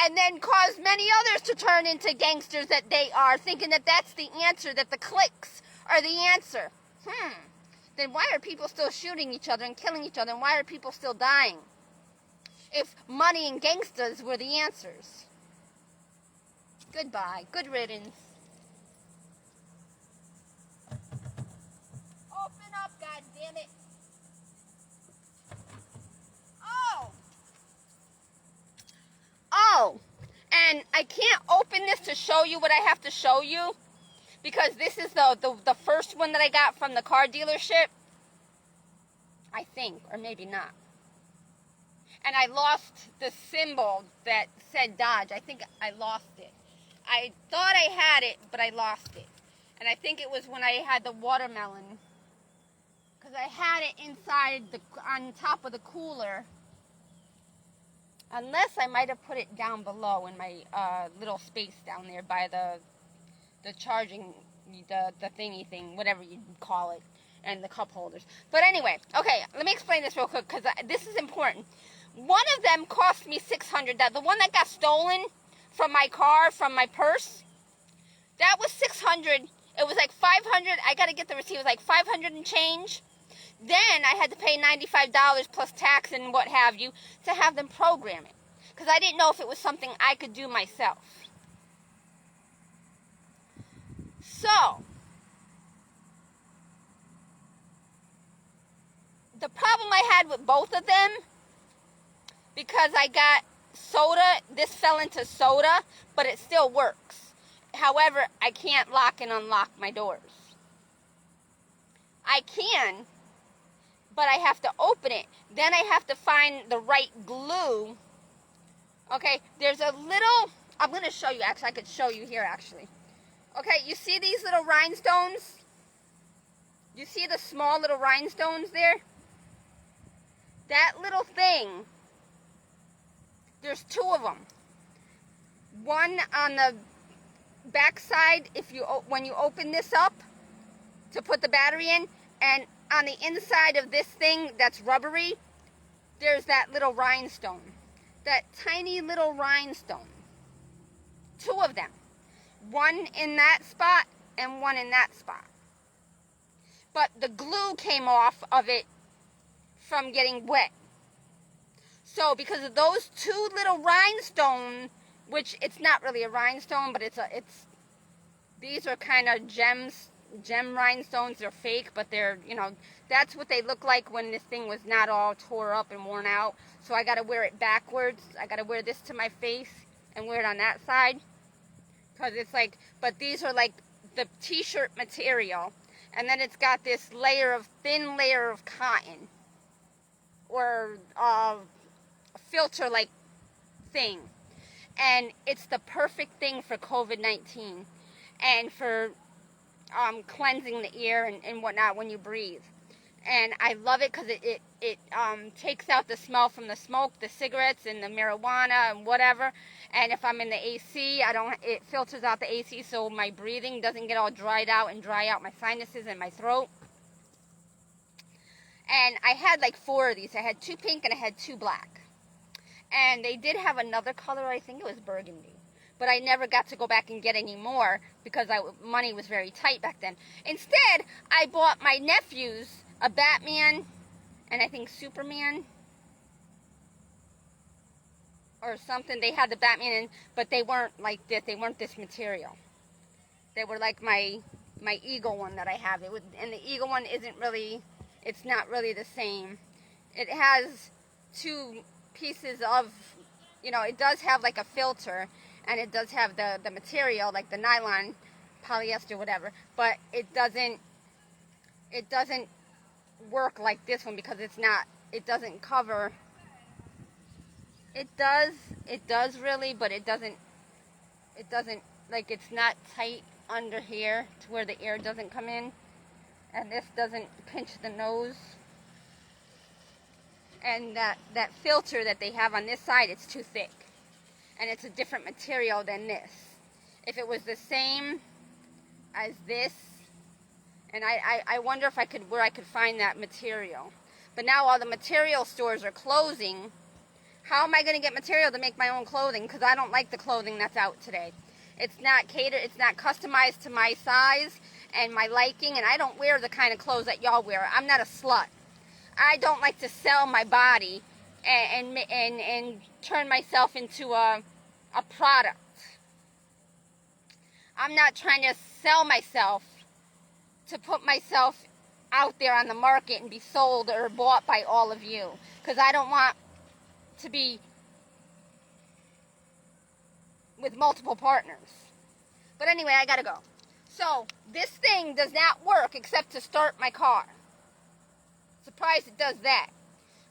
and then caused many others to turn into gangsters that they are, thinking that that's the answer, that the clicks are the answer. Then why are people still shooting each other and killing each other, and why are people still dying if money and gangsters were the answers? Goodbye. Good riddance. Open up, goddammit. Oh, and I can't open this to show you what I have to show you, because this is the first one that I got from the car dealership. I think, or maybe not. And I lost the symbol that said Dodge. I think I lost it. I thought I had it, but I lost it. And I think it was when I had the watermelon, because I had it inside on top of the cooler. Unless I might have put it down below in my little space down there by the charging, the thingy thing, whatever you call it, and the cup holders. But anyway, okay, let me explain this real quick, because this is important. One of them cost me $600. The one that got stolen from my car, from my purse, that was $600. It was like $500. I got to get the receipt. It was like $500 and change. Then I had to pay $95 plus tax and what have you to have them program it, because I didn't know if it was something I could do myself. So, the problem I had with both of them, because I got soda, this fell into soda, but it still works. However, I can't lock and unlock my doors. I can, but I have to open it. Then I have to find the right glue. Okay, there's a little, I'm going to show you, actually, I could show you here, actually. Okay, you see these little rhinestones? You see the small little rhinestones there? That little thing, there's two of them. One on the back side, when you open this up to put the battery in, and on the inside of this thing that's rubbery, there's that little rhinestone. That tiny little rhinestone. Two of them. One in that spot and one in that spot. But the glue came off of it from getting wet. So because of those two little rhinestones, which it's not really a rhinestone, but these are kind of gem rhinestones. They're fake, but they're, that's what they look like when this thing was not all tore up and worn out. So I got to wear it backwards. I got to wear this to my face and wear it on that side, because it's like, but these are like the t-shirt material, and then it's got this thin layer of cotton or filter like thing, and it's the perfect thing for COVID-19 and for cleansing the air and whatnot when you breathe. And I love it because it takes out the smell from the smoke, the cigarettes and the marijuana and whatever. And if I'm in the AC, it filters out the AC, so my breathing doesn't get all dried out and dry out my sinuses and my throat. And I had like 4 of these. I had 2 pink and I had 2 black. And they did have another color, I think it was burgundy. But I never got to go back and get any more because money was very tight back then. Instead, I bought my nephews a Batman and I think Superman. or something. They had the Batman in, but they weren't like this. They weren't this material. They were like my Eagle one that I have. It would, and the Eagle one isn't really. It's not really the same. It has two pieces of, it does have like a filter, and it does have the material like the nylon, polyester, whatever. But it doesn't work like this one because it's not. It doesn't cover. It does really, but it doesn't, like, it's not tight under here to where the air doesn't come in, and this doesn't pinch the nose. And that filter that they have on this side, it's too thick, and it's a different material than this. If it was the same as this, and I wonder if where I could find that material. But now all the material stores are closing. How am I going to get material to make my own clothing? Because I don't like the clothing that's out today. It's not catered, it's not customized to my size and my liking, and I don't wear the kind of clothes that y'all wear. I'm not a slut. I don't like to sell my body and turn myself into a product. I'm not trying to sell myself to put myself out there on the market and be sold or bought by all of you. Because I don't want to be with multiple partners. But anyway, I gotta go. So, this thing does not work except to start my car. Surprised it does that.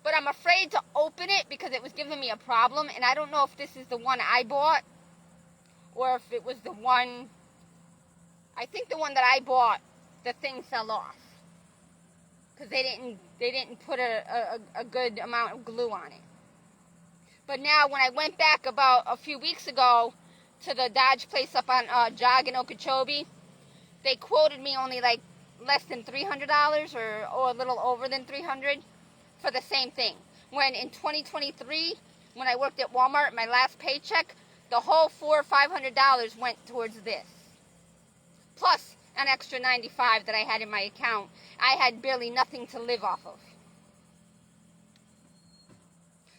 But I'm afraid to open it because it was giving me a problem, and I don't know if this is the one I bought or if it was the one. I think the one that I bought, the thing fell off because they didn't put a good amount of glue on it. But now when I went back about a few weeks ago to the Dodge place up on Jog in Okeechobee, they quoted me only like less than $300 or a little over than $300 for the same thing. When in 2023, when I worked at Walmart, my last paycheck, the whole $400 or $500 went towards this. Plus an extra $95 that I had in my account. I had barely nothing to live off of.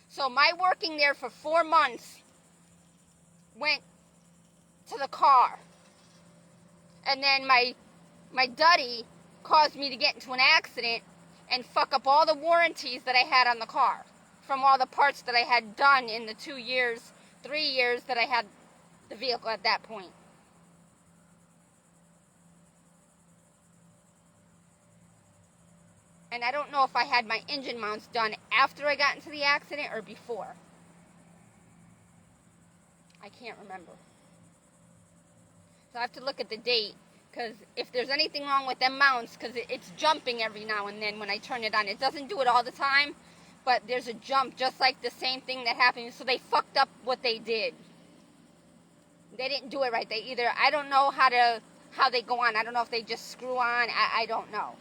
So my working there for 4 months went to the car. And then my duddy caused me to get into an accident and fuck up all the warranties that I had on the car from all the parts that I had done in the 3 years that I had the vehicle at that point. And I don't know if I had my engine mounts done after I got into the accident or before. I can't remember. So I have to look at the date, because if there's anything wrong with them mounts, because it's jumping every now and then when I turn it on. It doesn't do it all the time, but there's a jump, just like the same thing that happened. So they fucked up what they did. They didn't do it right. I don't know how they go on. I don't know if they just screw on. I don't know.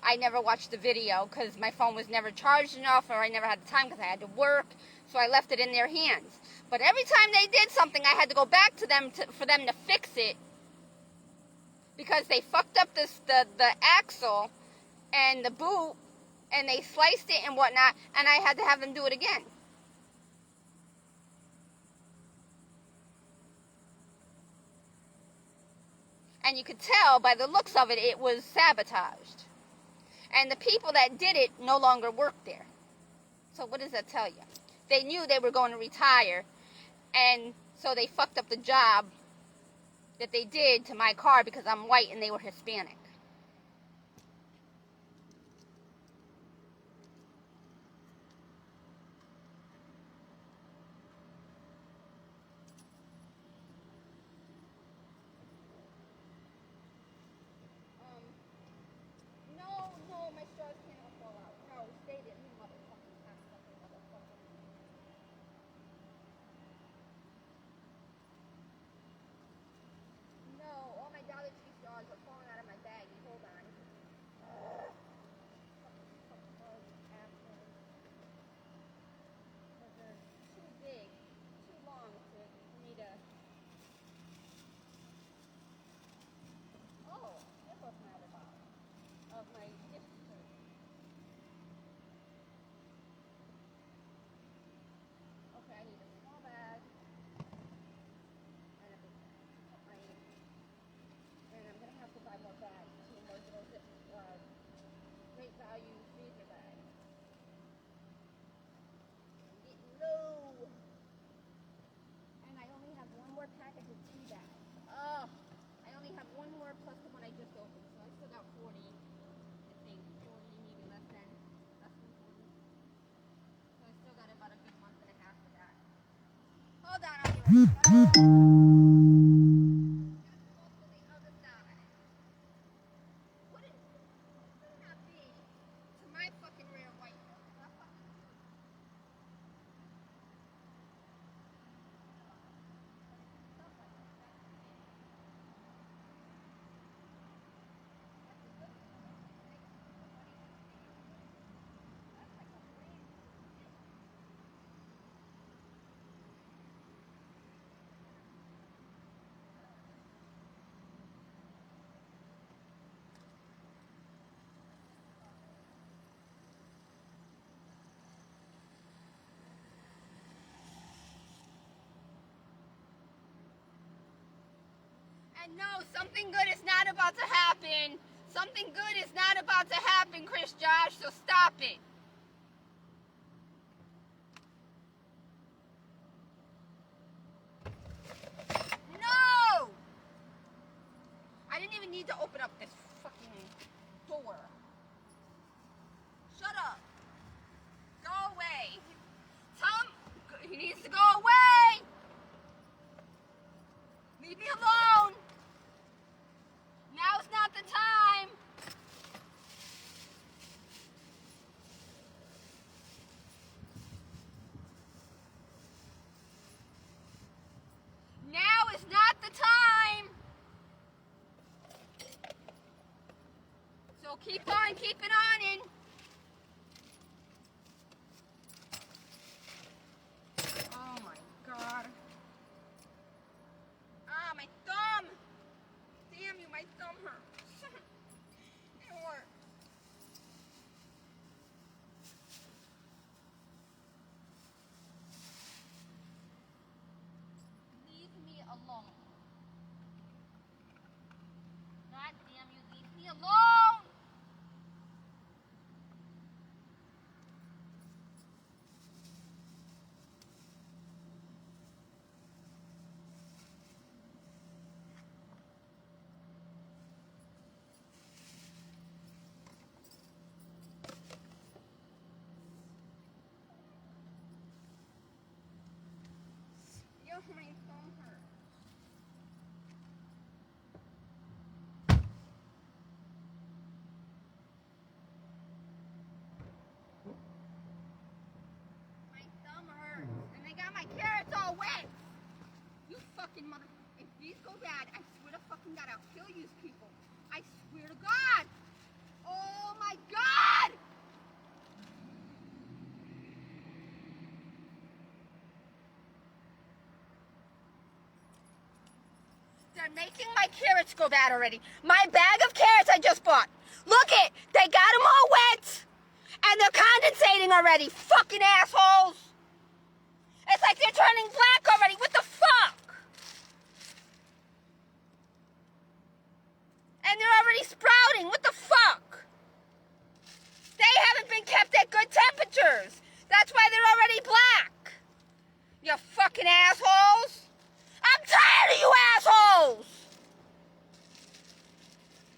I never watched the video because my phone was never charged enough, or I never had the time because I had to work, so I left it in their hands. But every time they did something, I had to go back to them for them to fix it, because they fucked up the axle and the boot, and they sliced it and whatnot, and I had to have them do it again. And you could tell by the looks of it, it was sabotaged. And the people that did it no longer work there. So what does that tell you? They knew they were going to retire, and so they fucked up the job that they did to my car because I'm white and they were Hispanic. No, my straws cannot fall out. No, stay there, you motherfucking cocksucker, motherfucker. No, all my Dollar Tree straws are falling out of my bag. My fucking rear wiper. And no, something good is not about to happen. Something good is not about to happen, Chris Josh, so stop it. No! I didn't even need to open up this fucking door. Shut up. Go away. Tell him he needs to go away. Leave me alone. Now's not the time. Now is not the time. So keep on keeping on in. Oh my God. Ah, my thumb. Damn you, my thumb hurts. It hurts. Leave me alone. God damn you, leave me alone. Yo, my thumb hurts. My thumb hurts. And they got my carrots all wet. You fucking mother. If these go bad, I swear to fucking God, I'll kill you people. I swear to God. Oh my God. They're making my carrots go bad already. My bag of carrots I just bought. Look it. They got them all wet. And they're condensating already. Fucking assholes. It's like they're turning black already. What the fuck? And they're already sprouting. What the fuck? They haven't been kept at good temperatures. That's why they're already black. You fucking assholes. I'm tired of you assholes.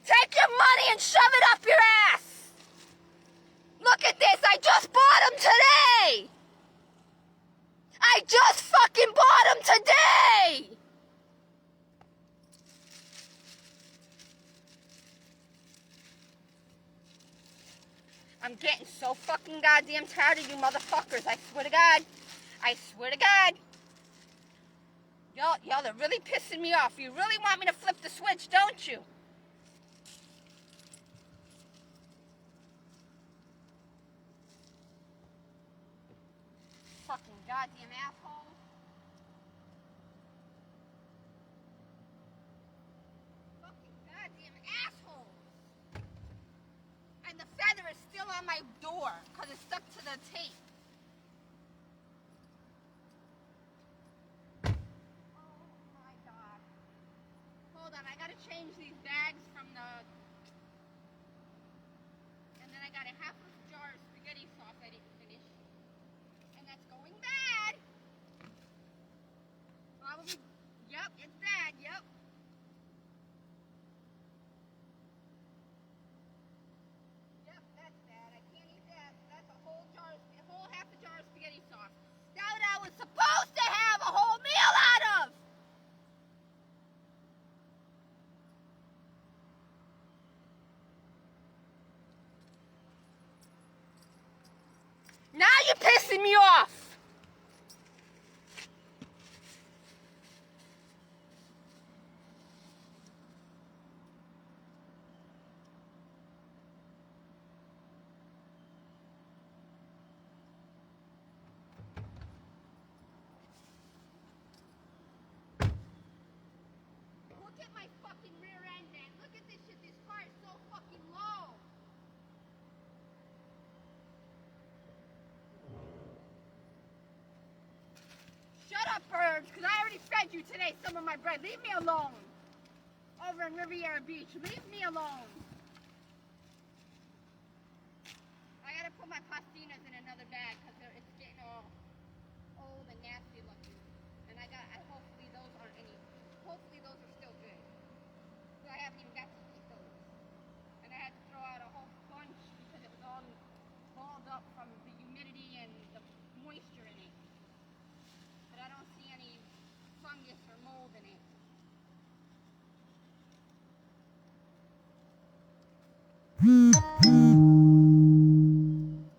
Take your money and shove it up your ass. Look at this. I just bought them today. I just fucking bought them today. I'm getting so fucking goddamn tired of you motherfuckers. I swear to God. I swear to God. Y'all are really pissing me off. You really want me to flip the switch, don't you? Fucking goddamn asshole. Fucking goddamn asshole. And the feather is still on my door because it's stuck to the tape. Oh my God. Hold on, I gotta change these bags from the... And then I got a half a jar of spaghetti sauce I didn't finish. And that's going bad. Probably, yep, it's bad, yep. Yep, that's bad. I can't eat that. That's a whole jar, a whole pissing me off. Look at my fucking rear end, man. Look at this shit. This car is so fucking low. Shut up, birds, because I already fed you today some of my bread. Leave me alone. Over in Riviera Beach. Leave me alone. I gotta put my pastinas in another bag because it's getting all old and nasty looking. And hopefully those aren't any, hopefully those are still good. So I haven't even got to eat those. And I had to throw out a whole bunch because it was all balled up from the humidity and the moisture in it. But I don't see any fungus or mold in it.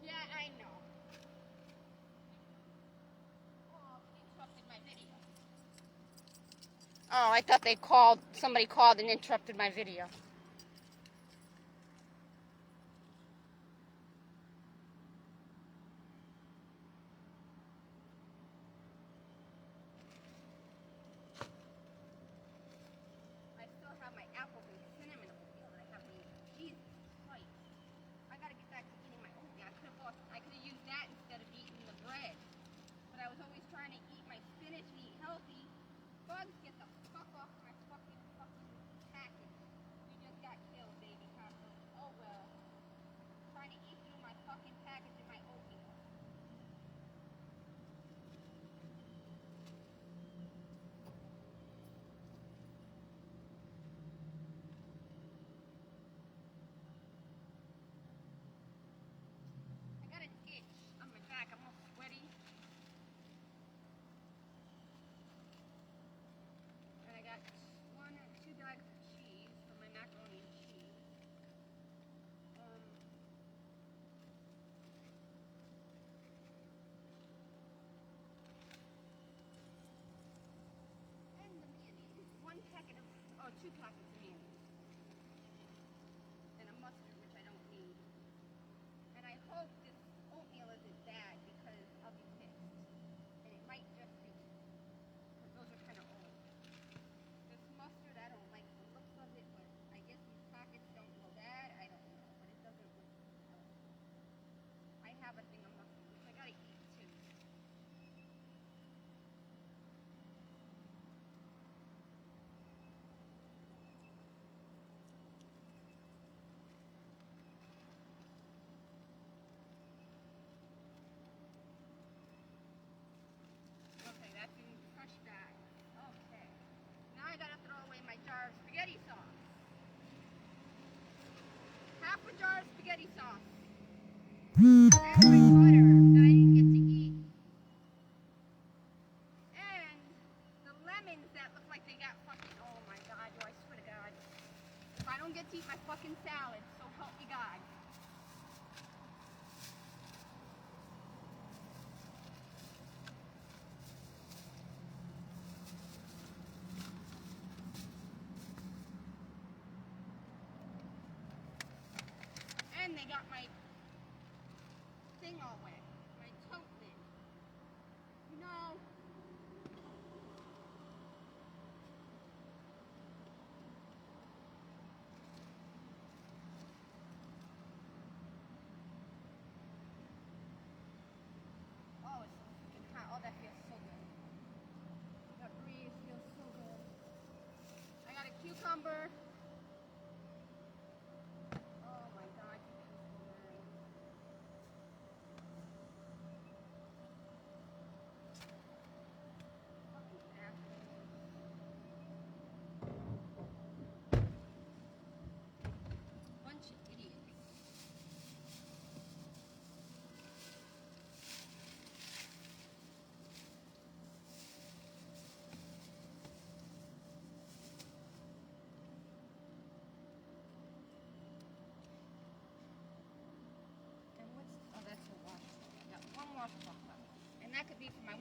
Yeah, I know. Oh, it interrupted my video. Oh, I thought somebody called and interrupted my video. I still have my apples and cinnamon oatmeal that I haven't eaten. Jesus Christ. I gotta get back to eating my oatmeal. I could have used that instead of eating the bread. But I was always trying to eat my spinach and eat healthy. Bugs, get the fuck off my fucking package. You just got killed, baby cockroach. Oh well. Trying to eat through my fucking package and my oatmeal. I got an itch on my back. I'm all sweaty. And I got 1 or 2 bags of cheese for my macaroni and cheese. And the mayonnaise. 2 packets of mayonnaise. And a mustard, which I don't need. And I hope this oatmeal isn't bad because I'll be pissed. And it might just be. Because those are kind of old. This mustard, I don't like the looks of it, but I guess these packets don't go bad. I don't know, but it doesn't look healthy. I have a thing of mustard, which I gotta eat too. Okay, that's in the fresh bag. Okay. Now I gotta throw away my jar of spaghetti sauce. Half a jar of spaghetti sauce. And my butter that I didn't get to eat. And the lemons that look like they got fucking, oh my god, I swear to God. If I don't get to eat my fucking salad, so help me God. And they got my thing all wet. My tote lid. No. Oh, it's so freaking hot. Oh, that feels so good. That breeze feels so good. I got a cucumber. Oh my god, you can so nice.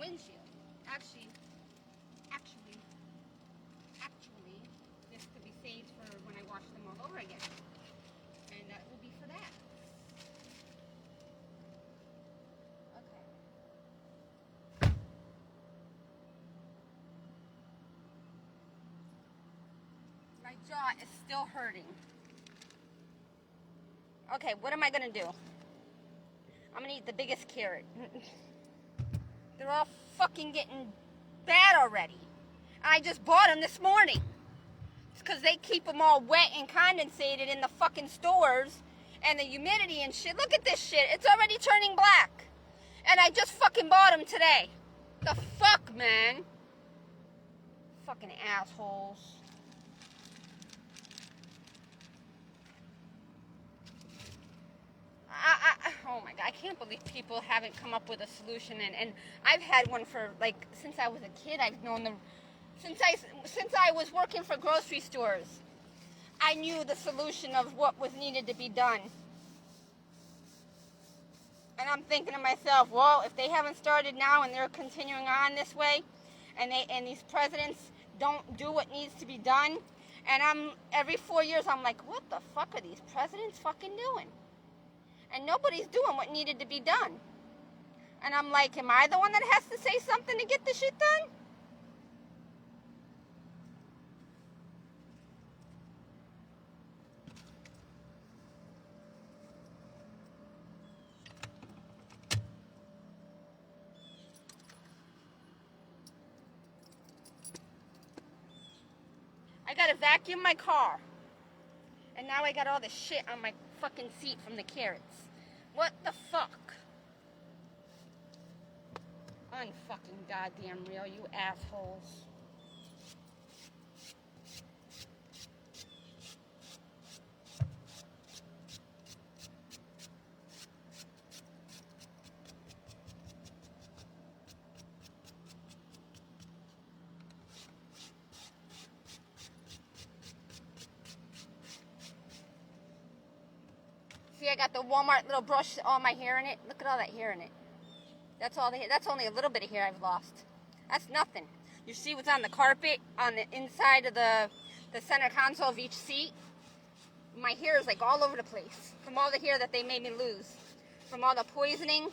windshield. Actually, this could be saved for when I wash them all over again. And that will be for that. Okay. My jaw is still hurting. Okay, what am I gonna do? I'm gonna eat the biggest carrot. They're all fucking getting bad already. I just bought them this morning. It's because they keep them all wet and condensated in the fucking stores. And the humidity and shit. Look at this shit. It's already turning black. And I just fucking bought them today. The fuck, man? Fucking assholes. Oh my god, I can't believe people haven't come up with a solution, and I've had one for, like, since I was a kid. I've known them since I was working for grocery stores. I knew the solution of what was needed to be done. And I'm thinking to myself, well, if they haven't started now and they're continuing on this way, and these presidents don't do what needs to be done, and every 4 years I'm like, what the fuck are these presidents fucking doing? And nobody's doing what needed to be done. And I'm like, am I the one that has to say something to get the shit done? I gotta vacuum my car. And now I got all this shit on my fucking seat from the carrots. What the fuck? Unfucking goddamn real, you assholes. See, I got the Walmart little brush, all my hair in it. Look at all that hair in it. That's all the hair. That's only a little bit of hair I've lost. That's nothing. You see what's on the carpet, on the inside of the center console of each seat? My hair is like all over the place from all the hair that they made me lose. From all the poisoning.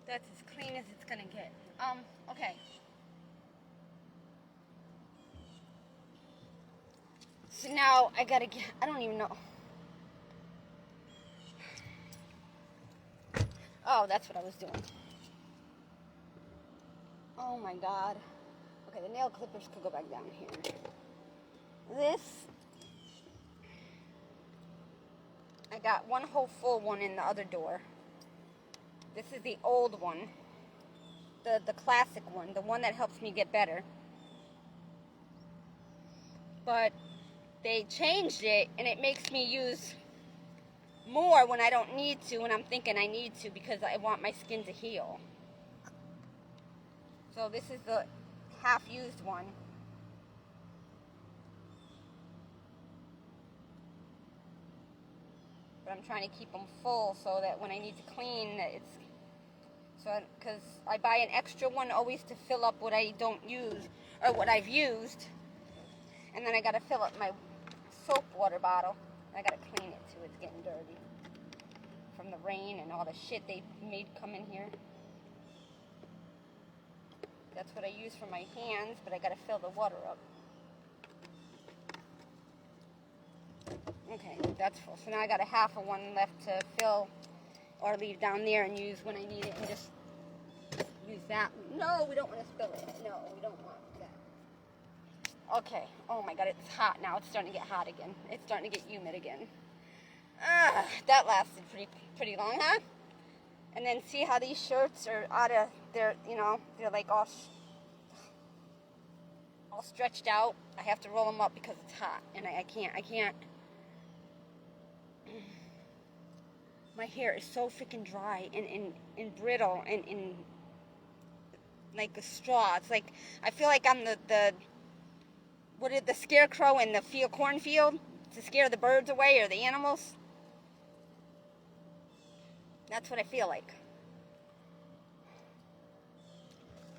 That's as clean as it's gonna get. Okay. So now I gotta get, I don't even know. Oh, that's what I was doing. Oh my god. Okay, the nail clippers could go back down here. This, I got one whole full one in the other door. This is the old one, the classic one, the one that helps me get better. But they changed it, and it makes me use more when I don't need to, when I'm thinking I need to, because I want my skin to heal. So this is the half-used one. But I'm trying to keep them full so that when I need to clean, it's because I buy an extra one always to fill up what I don't use or what I've used, and then I gotta fill up my soap water bottle. I gotta clean it too. It's getting dirty from the rain and all the shit they made come in here. That's what I use for my hands, but I gotta fill the water up. Okay, that's full. So now I got a half of one left to fill or leave down there and use when I need it, and just use that. No, we don't want to spill it. No, we don't want that. Okay. Oh my god, it's hot now. It's starting to get hot again. It's starting to get humid again. That lasted pretty long, huh? And then see how these shirts are out of, they're like all, all stretched out. I have to roll them up because it's hot, and I can't. My hair is so freaking dry and brittle and like a straw. It's like, I feel like I'm the scarecrow in the cornfield to scare the birds away or the animals. That's what I feel like.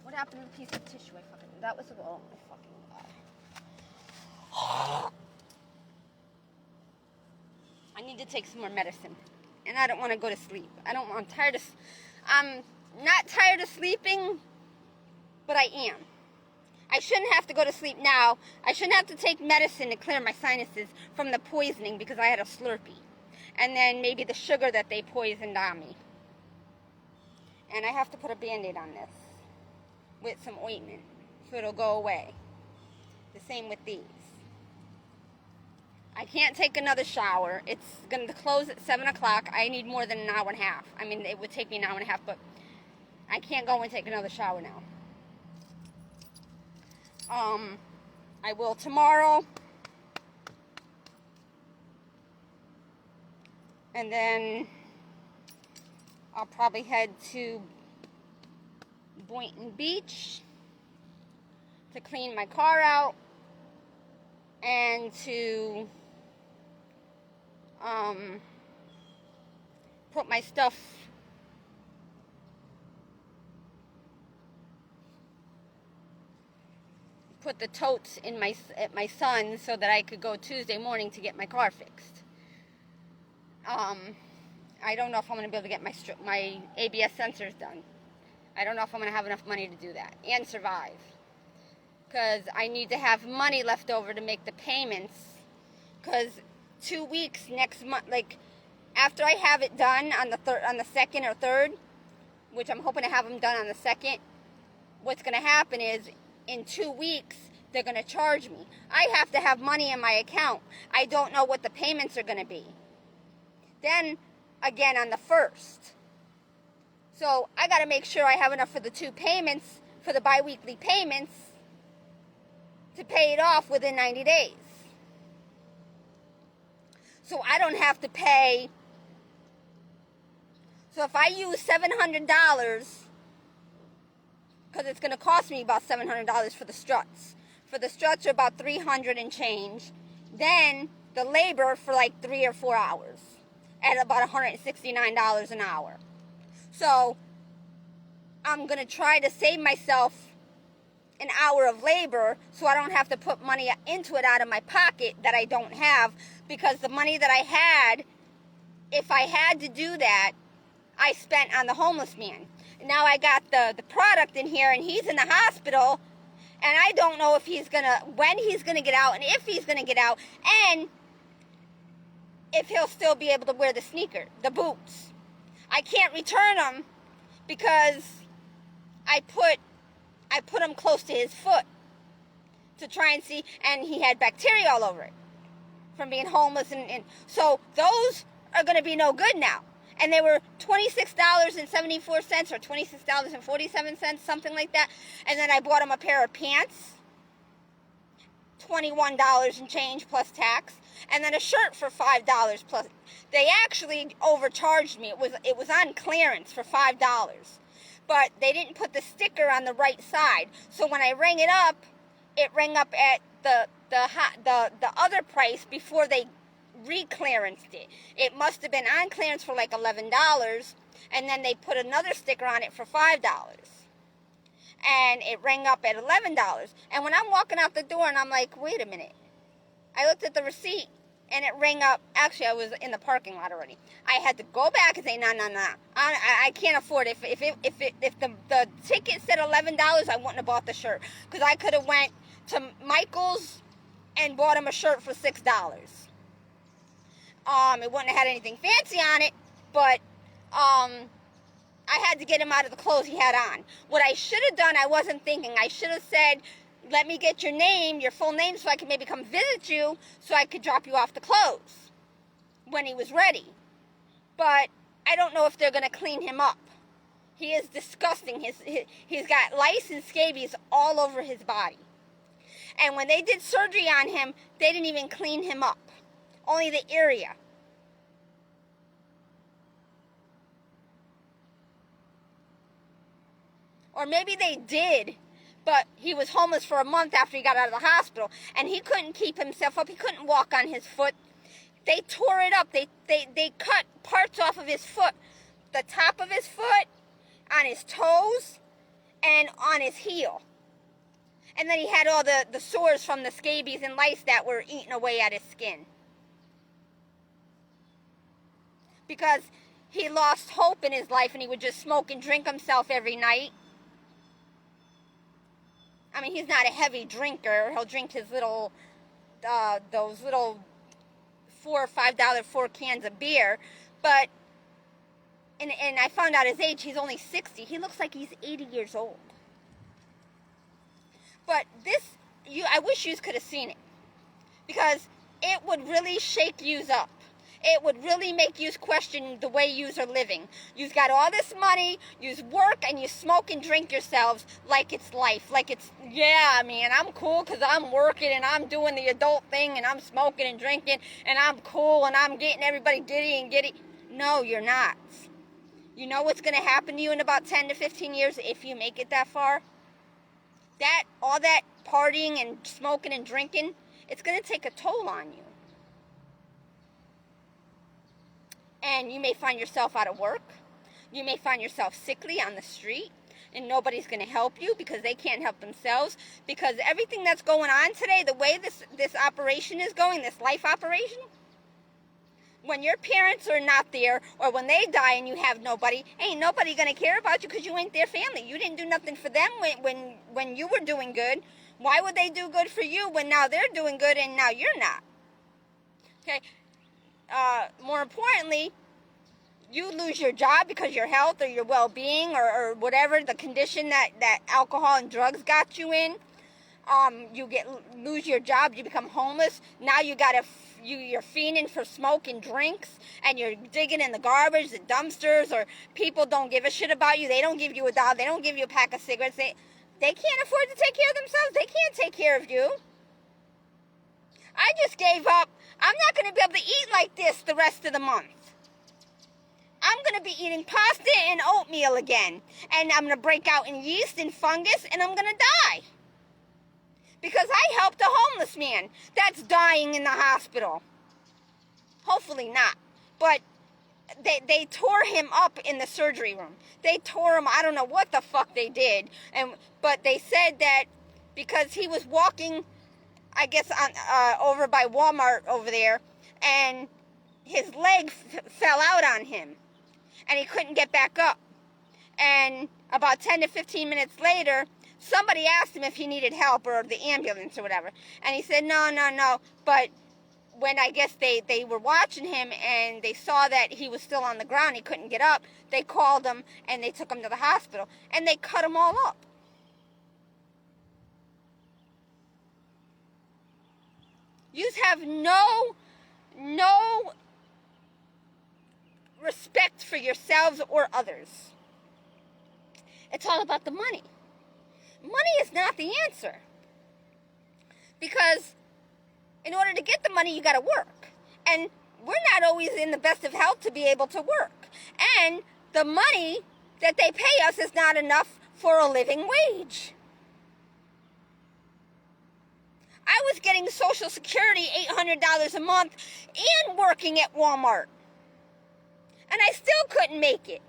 What happened to the piece of tissue? That was, oh my fucking God. I need to take some more medicine. And I don't want to go to sleep. I'm not tired of sleeping, but I am. I shouldn't have to go to sleep now. I shouldn't have to take medicine to clear my sinuses from the poisoning because I had a Slurpee. And then maybe the sugar that they poisoned on me. And I have to put a Band-Aid on this with some ointment so it'll go away. The same with these. I can't take another shower. It's going to close at 7 o'clock. I need more than an hour and a half. I mean, it would take me an hour and a half, but I can't go and take another shower now. I will tomorrow. And then I'll probably head to Boynton Beach to clean my car out and to put my stuff put the totes in at my son's so that I could go Tuesday morning to get my car fixed. I don't know if I'm going to be able to get my ABS sensors done. I don't know if I'm going to have enough money to do that and survive. Because I need to have money left over to make the payments. Because 2 weeks next month, like after I have it done on the 2nd or 3rd, which I'm hoping to have them done on the 2nd, what's going to happen is in 2 weeks they're going to charge me. I have to have money in my account. I don't know what the payments are going to be. Then again on the 1st. So I got to make sure I have enough for the 2 payments, for the bi-weekly payments, to pay it off within 90 days. So I don't have to pay. So if I use $700, because it's going to cost me about $700 for the struts. For the struts are about $300 and change. Then the labor for like 3 or 4 hours at about $169 an hour. So I'm going to try to save myself an hour of labor so I don't have to put money into it out of my pocket that I don't have, because the money that I had, if I had to do that, I spent on the homeless man. Now I got the product in here and he's in the hospital, and I don't know if when he's gonna get out, and if he's gonna get out, and if he'll still be able to wear the boots. I can't return them because I put him close to his foot to try and see, and he had bacteria all over it from being homeless, and so those are going to be no good now. And they were $26.74 or $26.47, something like that. And then I bought him a pair of pants, $21 and change plus tax, and then a shirt for $5 plus. They actually overcharged me. It was on clearance for $5. But they didn't put the sticker on the right side. So when I rang it up, it rang up at the other price before they re-clearanced it. It must have been on clearance for like $11, and then they put another sticker on it for $5. And it rang up at $11. And when I'm walking out the door and I'm like, wait a minute. I looked at the receipt and it rang up. Actually, I was in the parking lot already. I had to go back and say, no. I can't afford it. If the ticket said $11, I wouldn't have bought the shirt. Because I could have went to Michael's and bought him a shirt for $6. It wouldn't have had anything fancy on it, but I had to get him out of the clothes he had on. What I should have done, I wasn't thinking. I should have said, let me get your name, your full name, so I could maybe come visit you, so I could drop you off the clothes when he was ready. But I don't know if they're going to clean him up. He is disgusting. He's got lice and scabies all over his body. And when they did surgery on him, they didn't even clean him up. Only the area. Or maybe they did, but he was homeless for a month after he got out of the hospital, and he couldn't keep himself up. He couldn't walk on his foot. They tore it up. They cut parts off of his foot. The top of his foot, on his toes, and on his heel. And then he had all the sores from the scabies and lice that were eating away at his skin. Because he lost hope in his life and he would just smoke and drink himself every night. I mean, he's not a heavy drinker. He'll drink his little, those little $4 or $5 4 cans of beer. But, and I found out his age, he's only 60. He looks like he's 80 years old. But this, I wish you could have seen it. Because it would really shake yous up. It would really make you question the way yous are living. You've got all this money, yous work, and you smoke and drink yourselves like it's life. Like it's, yeah, man, I'm cool because I'm working and I'm doing the adult thing and I'm smoking and drinking and I'm cool and I'm getting everybody diddy and giddy. No, you're not. You know what's going to happen to you in about 10 to 15 years if you make it that far? All that partying and smoking and drinking, it's going to take a toll on you. And you may find yourself out of work. You may find yourself sickly on the street. And nobody's going to help you because they can't help themselves. Because everything that's going on today, the way this operation is going, this life operation, when your parents are not there or when they die and you have nobody, ain't nobody going to care about you because you ain't their family. You didn't do nothing for them when you were doing good. Why would they do good for you when now they're doing good and now you're not? Okay. More importantly, you lose your job because your health or your well-being or whatever the condition that alcohol and drugs got you in. You lose your job, you become homeless. Now you're fiending for smoke and drinks, and you're digging in the garbage, the dumpsters, or people don't give a shit about you. They don't give you a dollar. They don't give you a pack of cigarettes. They can't afford to take care of themselves. They can't take care of you. I just gave up. I'm not going to be able to eat like this the rest of the month. I'm going to be eating pasta and oatmeal again. And I'm going to break out in yeast and fungus, and I'm going to die. Because I helped a homeless man that's dying in the hospital. Hopefully not. But they tore him up in the surgery room. They tore him, I don't know what the fuck they did. But they said that because he was walking, I guess, over by Walmart over there, and his leg fell out on him, and he couldn't get back up. And about 10 to 15 minutes later, somebody asked him if he needed help or the ambulance or whatever, and he said, no. But when I guess they were watching him and they saw that he was still on the ground, he couldn't get up, they called him and they took him to the hospital, and they cut him all up. You have no respect for yourselves or others. It's all about the money. Money is not the answer. Because in order to get the money, you got to work. And we're not always in the best of health to be able to work. And the money that they pay us is not enough for a living wage. I was getting Social Security $800 a month and working at Walmart. And I still couldn't make it.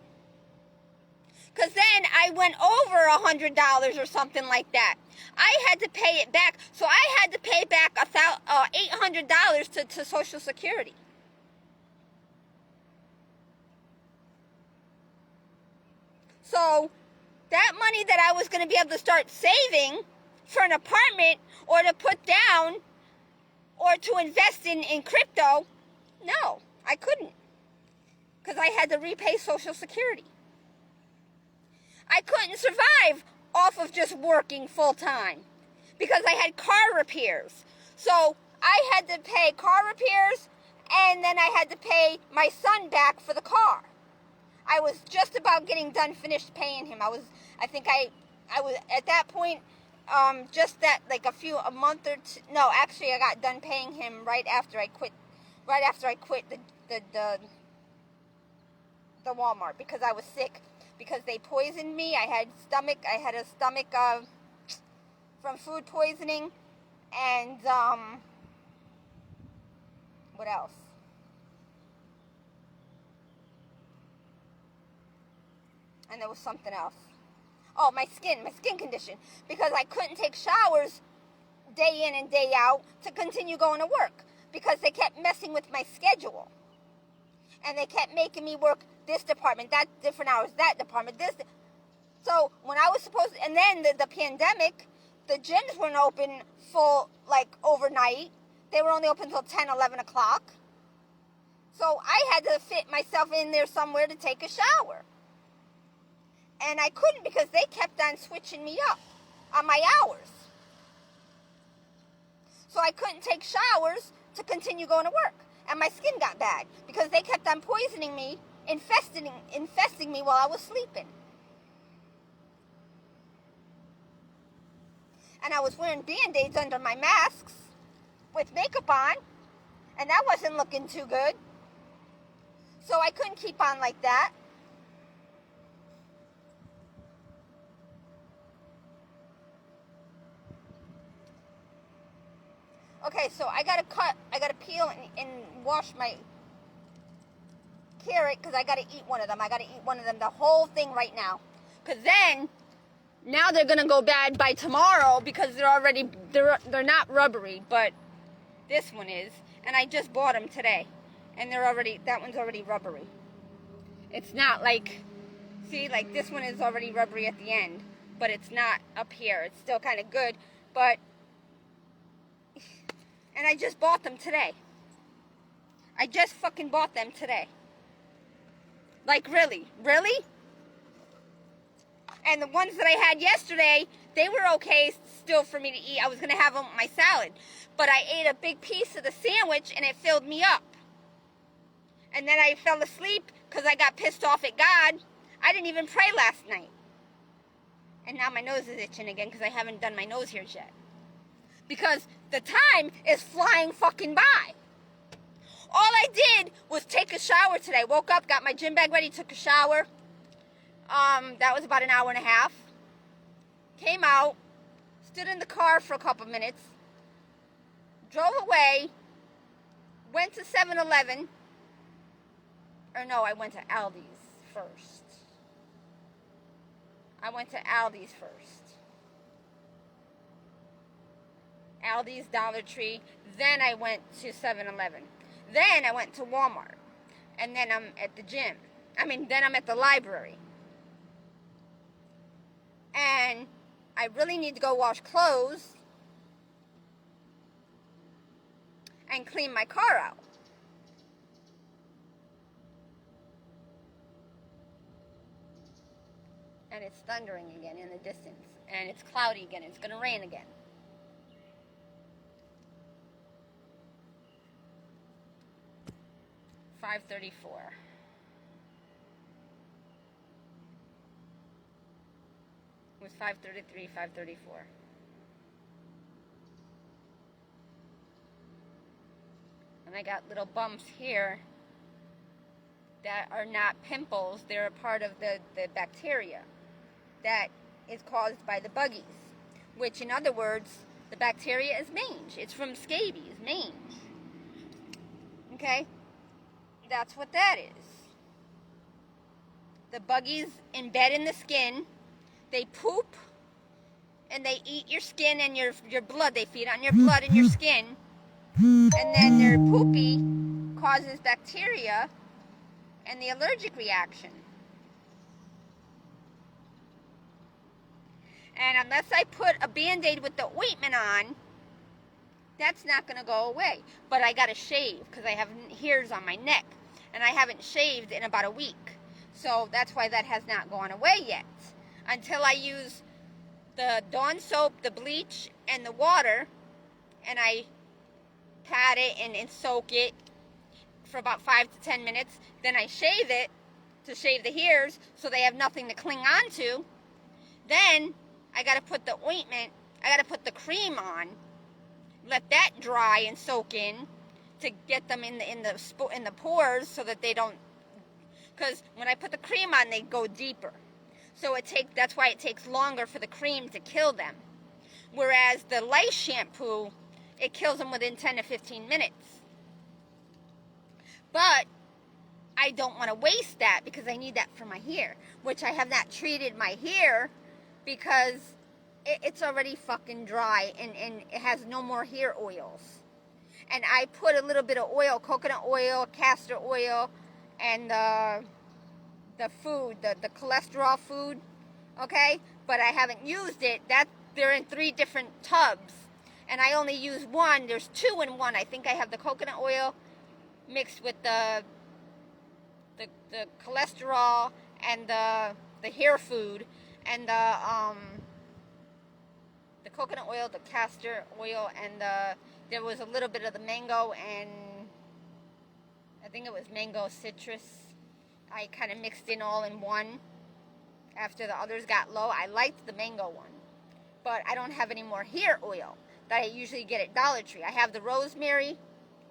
Because then I went over $100 or something like that. I had to pay it back. So I had to pay back $800 to Social Security. So that money that I was going to be able to start saving for an apartment or to put down or to invest in crypto, no, I couldn't. Because I had to repay Social Security. I couldn't survive off of just working full time because I had car repairs. So I had to pay car repairs, and then I had to pay my son back for the car. I was just about finished paying him. I was at that point, just that, like a month or two. No, actually, I got done paying him right after I quit. Right after I quit the Walmart because I was sick. Because they poisoned me. I had a stomach from food poisoning, and what else? And there was something else. Oh, my skin condition. Because I couldn't take showers day in and day out to continue going to work. Because they kept messing with my schedule. And they kept making me work this department, that different hours, that department, this. So when I was supposed to, and then the pandemic, the gyms weren't open full, like, overnight. They were only open until 10, 11 o'clock. So I had to fit myself in there somewhere to take a shower. And I couldn't because they kept on switching me up on my hours. So I couldn't take showers to continue going to work. And my skin got bad because they kept on poisoning me, infesting me while I was sleeping. And I was wearing Band-Aids under my masks with makeup on, and that wasn't looking too good. So I couldn't keep on like that. Okay, so I gotta peel and wash my carrot because I gotta eat one of them. I gotta eat one of them, the whole thing right now. Because then, now they're gonna go bad by tomorrow because they're not rubbery, but this one is. And I just bought them today. And that one's already rubbery. It's not like, see, like this one is already rubbery at the end, but it's not up here. It's still kind of good, but, and I just bought them today. I just fucking bought them today. Like, really? Really? And the ones that I had yesterday, they were okay still for me to eat. I was going to have them with my salad. But I ate a big piece of the sandwich and it filled me up. And then I fell asleep because I got pissed off at God. I didn't even pray last night. And now my nose is itching again because I haven't done my nose hairs yet. Because the time is flying fucking by. All I did was take a shower today. Woke up, got my gym bag ready, took a shower. That was about an hour and a half. Came out, stood in the car for a couple minutes, drove away, went to 7-Eleven. Or no, I went to Aldi's first. Aldi's, Dollar Tree. Then I went to 7-Eleven. Then I went to Walmart. And then I'm at the gym. Then I'm at the library. And I really need to go wash clothes and clean my car out. And it's thundering again in the distance. And it's cloudy again. It's going to rain again. $5:34. It was 5:33, 5:34. And I got little bumps here that are not pimples. They're a part of the bacteria that is caused by the buggies. Which, in other words, the bacteria is mange. It's from scabies, mange. Okay? That's what that is. The buggies embed in the skin. They poop and they eat your skin and your blood. They feed on your blood and your skin. And then their poopy causes bacteria and the allergic reaction. And unless I put a Band-Aid with the ointment on, that's not going to go away. But I got to shave because I have hairs on my neck. And I haven't shaved in about a week. So that's why that has not gone away yet. Until I use the Dawn soap, the bleach, and the water. And I pat it and soak it for about 5 to 10 minutes. Then I shave it to shave the hairs so they have nothing to cling on to. Then I got to put the ointment. I gotta put the cream on, let that dry and soak in to get them in the pores so that they don't, because when I put the cream on, they go deeper. So that's why it takes longer for the cream to kill them. Whereas the lice shampoo, it kills them within 10 to 15 minutes. But I don't want to waste that because I need that for my hair, which I have not treated my hair because it's already fucking dry and it has no more hair oils. And I put a little bit of oil, coconut oil, castor oil, and the food, the cholesterol food, okay? But I haven't used it. They're in 3 different tubs, and I only use one. There's 2 in one. I think I have the coconut oil mixed with the cholesterol and the hair food, and the coconut oil, the castor oil, and there was a little bit of the mango, and I think it was mango citrus. I kind of mixed in all in one after the others got low. I liked the mango one, but I don't have any more hair oil that I usually get at Dollar Tree. I have the rosemary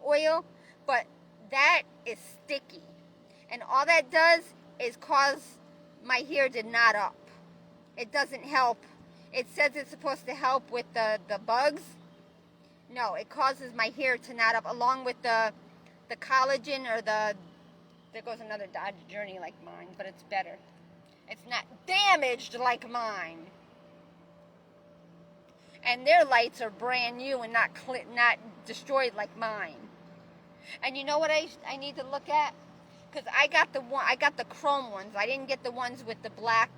oil, but that is sticky, and all that does is cause my hair to knot up. It doesn't help. It says it's supposed to help with the bugs. No, it causes my hair to knot up, along with the collagen, or there goes another Dodge Journey like mine, but it's better. It's not damaged like mine. And their lights are brand new and not destroyed like mine. And you know what I need to look at? Because I got the chrome ones. I didn't get the ones with the black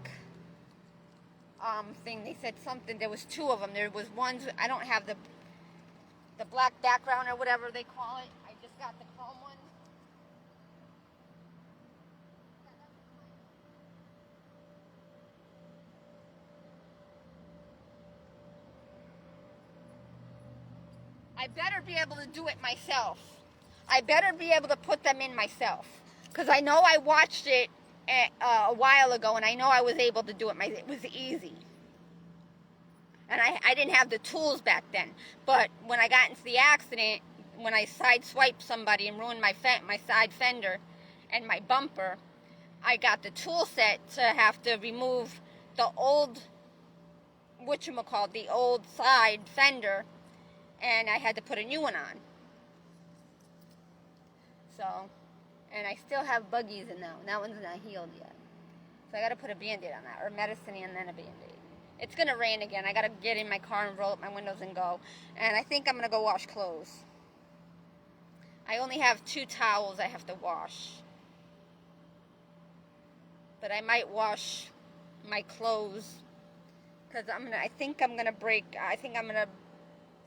thing. They said something. There was 2 of them. There was ones. I don't have the black background or whatever they call it. I just got the chrome ones. I better be able to do it myself. I better be able to put them in myself. Because I know I watched it a while ago, and I know I was able to do it. It was easy. And I didn't have the tools back then. But when I got into the accident, when I sideswiped somebody and ruined my side fender and my bumper, I got the tool set to have to remove the old, the old side fender, and I had to put a new one on. So, and I still have buggies in that one. That one's not healed yet. So I got to put a Band-Aid on that, or medicine and then a Band-Aid. It's going to rain again. I got to get in my car and roll up my windows and go. And I think I'm going to go wash clothes. I only have 2 towels I have to wash. But I might wash my clothes, because I think I'm going to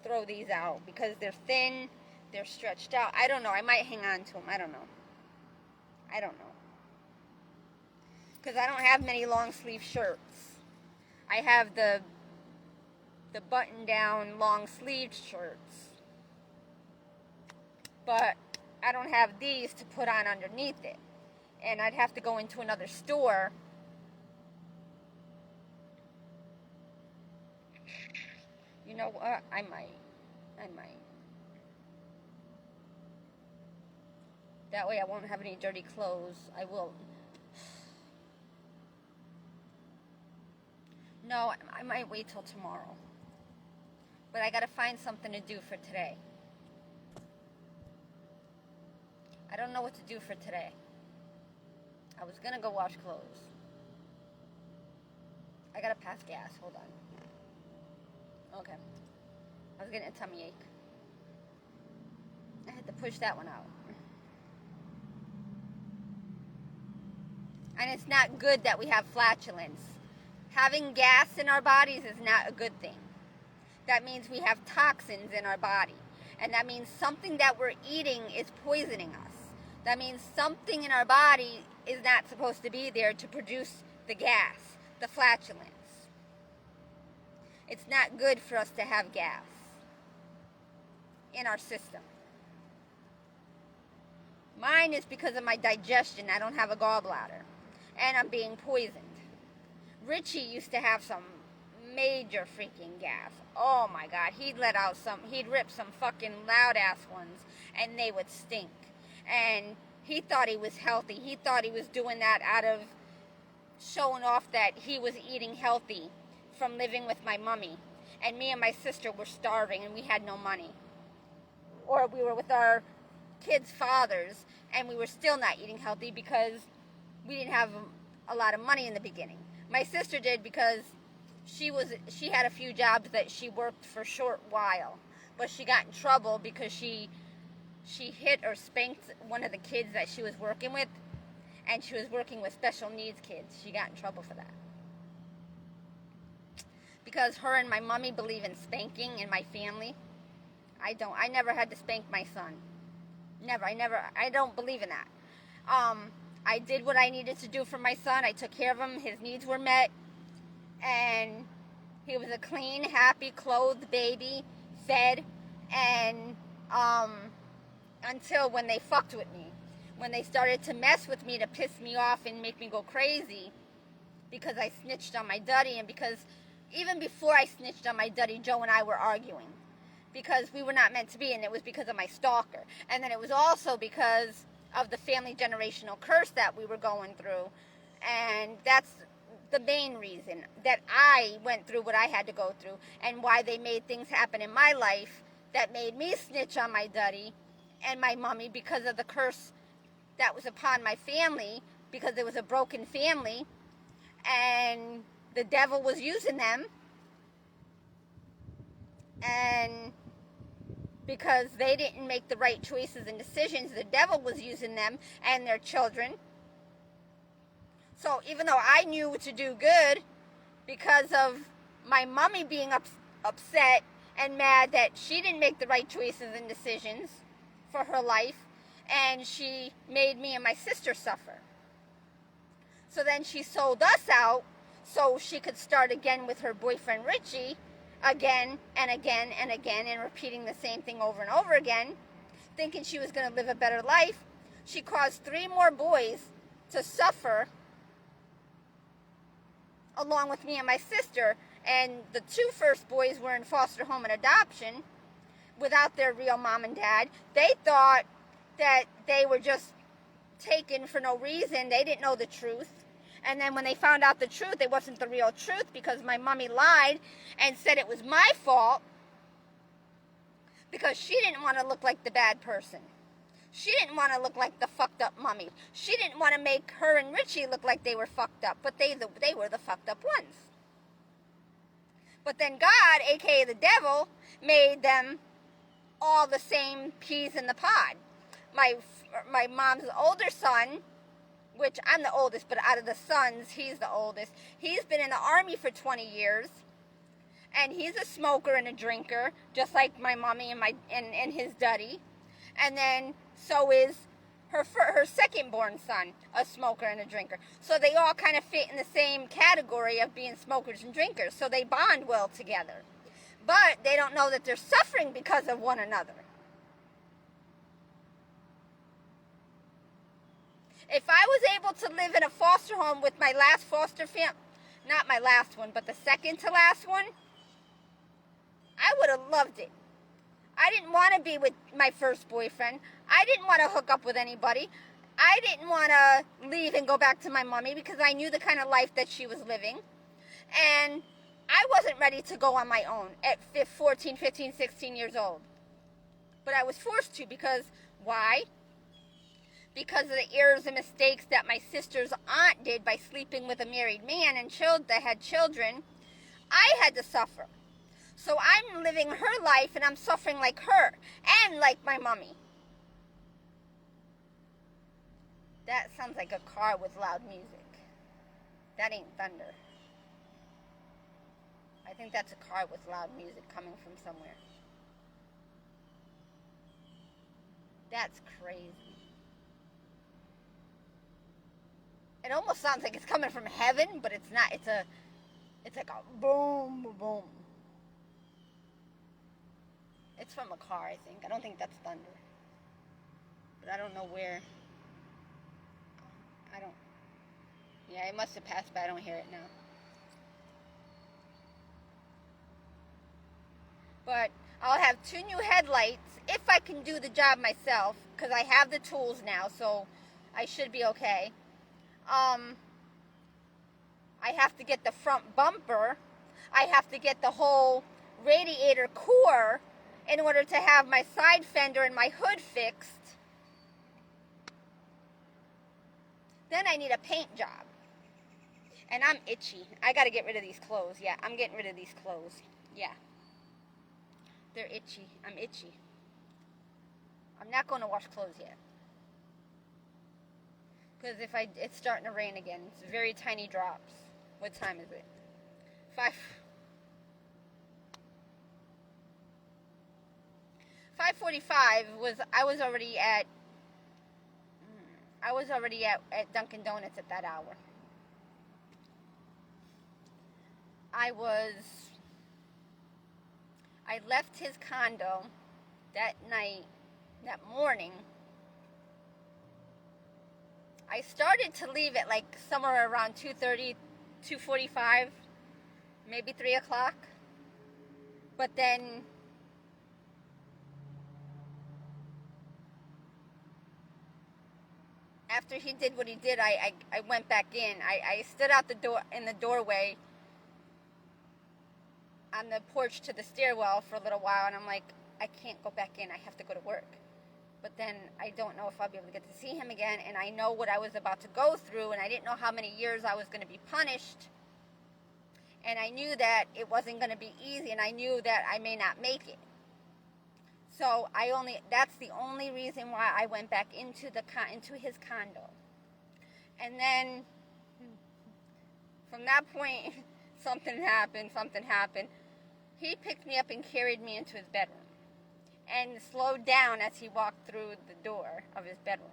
throw these out because they're thin, they're stretched out. I don't know. I might hang on to them. I don't know. Because I don't have many long sleeve shirts. I have the button down long sleeved shirts, but I don't have these to put on underneath it, and I'd have to go into another store. You know what? I might. That way I won't have any dirty clothes. I will. No, I might wait till tomorrow. But I gotta find something to do for today. I don't know what to do for today. I was gonna go wash clothes. I gotta pass gas. Hold on. Okay. I was getting a tummy ache. I had to push that one out. And it's not good that we have flatulence. Having gas in our bodies is not a good thing. That means we have toxins in our body. And that means something that we're eating is poisoning us. That means something in our body is not supposed to be there to produce the gas, the flatulence. It's not good for us to have gas in our system. Mine is because of my digestion. I don't have a gallbladder. And I'm being poisoned. Richie used to have some major freaking gas. Oh my God, he'd rip some fucking loud ass ones, and they would stink. And he thought he was healthy. He thought he was doing that out of showing off that he was eating healthy from living with my mommy. And me and my sister were starving and we had no money. Or we were with our kids' fathers and we were still not eating healthy because we didn't have a lot of money in the beginning. My sister did because she had a few jobs that she worked for a short while, but she got in trouble because she hit or spanked one of the kids that she was working with, and she was working with special needs kids. She got in trouble for that. Because her and my mommy believe in spanking in my family. I don't. I never had to spank my son. Never. I don't believe in that. I did what I needed to do for my son. I took care of him. His needs were met. And he was a clean, happy, clothed baby, fed, and until when they fucked with me. When they started to mess with me to piss me off and make me go crazy because I snitched on my daddy, and because even before I snitched on my daddy, Joe and I were arguing because we were not meant to be, and it was because of my stalker. And then it was also because of the family generational curse that we were going through, and that's the main reason that I went through what I had to go through, and why they made things happen in my life that made me snitch on my daddy and my mommy because of the curse that was upon my family, because it was a broken family and the devil was using them, and because they didn't make the right choices and decisions, the devil was using them and their children. So even though I knew to do good, because of my mommy being upset and mad that she didn't make the right choices and decisions for her life, and she made me and my sister suffer. So then she sold us out so she could start again with her boyfriend Richie, again and again and again, and repeating the same thing over and over again, thinking she was going to live a better life. She caused 3 more boys to suffer along with me and my sister, and the 2 first boys were in foster home and adoption without their real mom and dad. They thought that they were just taken for no reason. They didn't know the truth. And then when they found out the truth, it wasn't the real truth, because my mommy lied and said it was my fault because she didn't want to look like the bad person. She didn't want to look like the fucked up mommy. She didn't want to make her and Richie look like they were fucked up, but they were the fucked up ones. But then God, aka the devil, made them all the same peas in the pod. My mom's older son, which I'm the oldest, but out of the sons, he's the oldest. He's been in the army for 20 years, and he's a smoker and a drinker, just like my mommy and his daddy. And then so is her second born son, a smoker and a drinker. So they all kind of fit in the same category of being smokers and drinkers. So they bond well together. But they don't know that they're suffering because of one another. If I was able to live in a foster home with my last foster family, not my last one, but the second to last one, I would have loved it. I didn't want to be with my first boyfriend. I didn't want to hook up with anybody. I didn't want to leave and go back to my mommy because I knew the kind of life that she was living. And I wasn't ready to go on my own at 14, 15, 16 years old. But I was forced to, because why? Because of the errors and mistakes that my sister's aunt did by sleeping with a married man and that had children. I had to suffer. So I'm living her life and I'm suffering like her and like my mommy. That sounds like a car with loud music. That ain't thunder. I think that's a car with loud music coming from somewhere. That's crazy. It almost sounds like it's coming from heaven, but it's not. It's like a boom, boom. It's from a car, I think. I don't think that's thunder. But I don't know where. Yeah, it must have passed by. I don't hear it now. 2 new headlights, if I can do the job myself, because I have the tools now, so I should be okay. I have to get the front bumper. I have to get the whole radiator core in order to have my side fender and my hood fixed. Then I need a paint job. And I'm itchy. I got to get rid of these clothes. Yeah, I'm getting rid of these clothes. Yeah. They're itchy. I'm itchy. I'm not going to wash clothes yet. Because it's starting to rain again. It's very tiny drops. What time is it? 5:45 I was already at Dunkin' Donuts at that hour. I left his condo that morning. I started to leave at like somewhere around 2:30, 2:45, maybe 3 o'clock. But then after he did what he did, I went back in. I stood out in the doorway on the porch to the stairwell for a little while, and I'm like, I can't go back in. I have to go to work. But then I don't know if I'll be able to get to see him again, and I know what I was about to go through, and I didn't know how many years I was going to be punished, and I knew that it wasn't going to be easy, and I knew that I may not make it. So that's the only reason why I went back into his condo. And then from that point, something happened. He picked me up and carried me into his bedroom and slowed down as he walked through the door of his bedroom.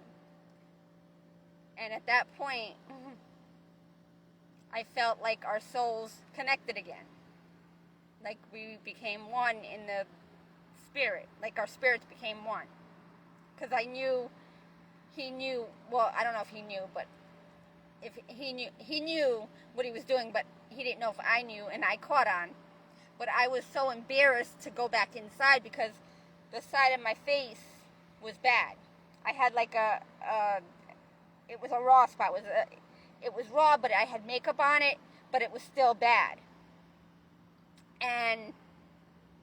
And at that point, I felt like our souls connected again. Like we became one in the spirit. Like our spirits became one. Because he knew, well, I don't know if he knew, but if he knew what he was doing, but he didn't know if I knew, and I caught on. But I was so embarrassed to go back inside because the side of my face was bad. I had like it was a raw spot. It was raw, but I had makeup on it, but it was still bad. And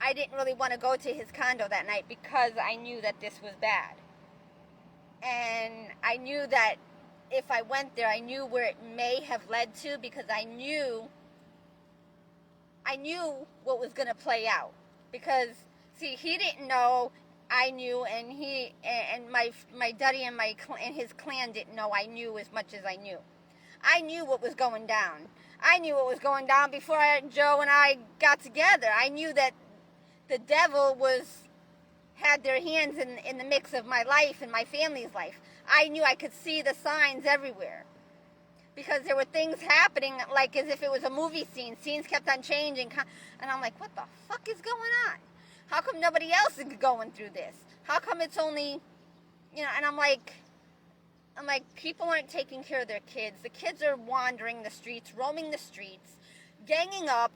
I didn't really want to go to his condo that night because I knew that this was bad. And I knew that if I went there, I knew where it may have led to, because I knew what was going to play out. Because, see, he didn't know, I knew, and my daddy and his clan didn't know I knew as much as I knew. I knew what was going down. I knew what was going down before Joe and I got together. I knew that the devil had their hands in the mix of my life and my family's life. I knew I could see the signs everywhere. Because there were things happening like as if it was a movie scene. Scenes kept on changing. And I'm like, what the fuck is going on? How come nobody else is going through this? How come it's only, and I'm like, people aren't taking care of their kids. The kids are wandering the streets, roaming the streets, ganging up,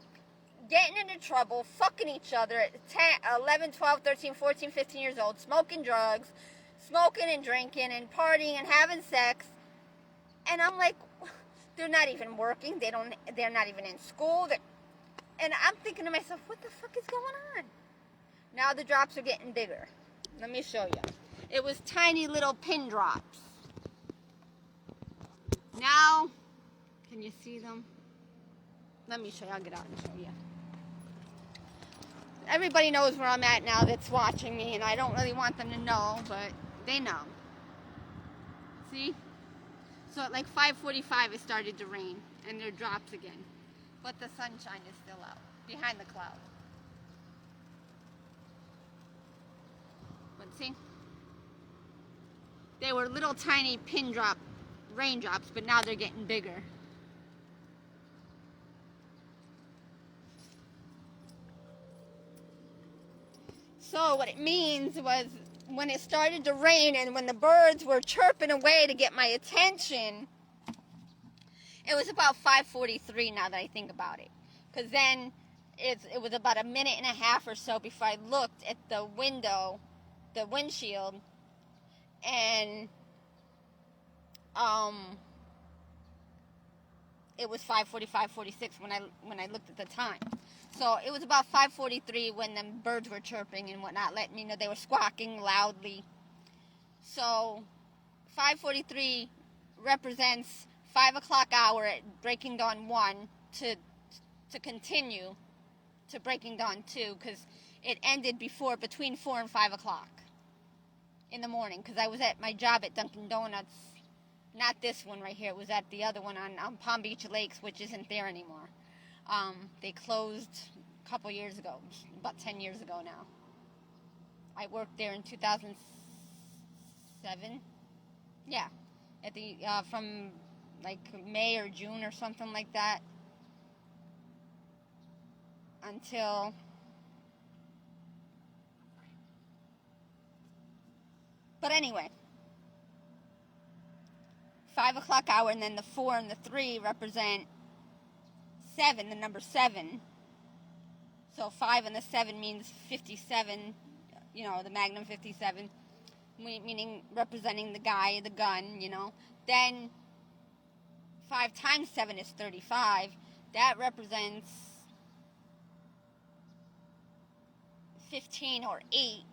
getting into trouble, fucking each other at 10, 11, 12, 13, 14, 15 years old, smoking drugs, smoking and drinking and partying and having sex. And I'm like, they're not even working. They're not even in school. And I'm thinking to myself, what the fuck is going on? Now the drops are getting bigger. Let me show you. It was tiny little pin drops. Now, can you see them? Let me show you. I'll get out and show you. Everybody knows where I'm at now that's watching me, and I don't really want them to know, but they know. See? So at like 5:45 it started to rain, and there drops again. But the sunshine is still out, behind the cloud. But see? They were little tiny pin drop raindrops, but now they're getting bigger. So what it means was when it started to rain and when the birds were chirping away to get my attention, it was about 5:43 now that I think about it. Because then it was about a minute and a half or so before I looked at the window, the windshield, and it was 5:45, 46 when I looked at the time. So it was about 5:43 when the birds were chirping and whatnot, letting me know they were squawking loudly. So 5:43 represents 5 o'clock hour at Breaking Dawn 1 to continue to Breaking Dawn 2, because it ended between 4 and 5 o'clock in the morning, because I was at my job at Dunkin' Donuts. Not this one right here. It was at the other one on Palm Beach Lakes, which isn't there anymore. They closed a couple years ago, about 10 years ago now. I worked there in 2007. Yeah, at the from like May or June or something like that until but anyway, 5 o'clock hour, and then the 4 and the 3 represent 7, the number 7. So 5 and the 7 means 57, the Magnum 57, meaning representing the guy, the gun, Then 5 times 7 is 35. That represents 15 or 8.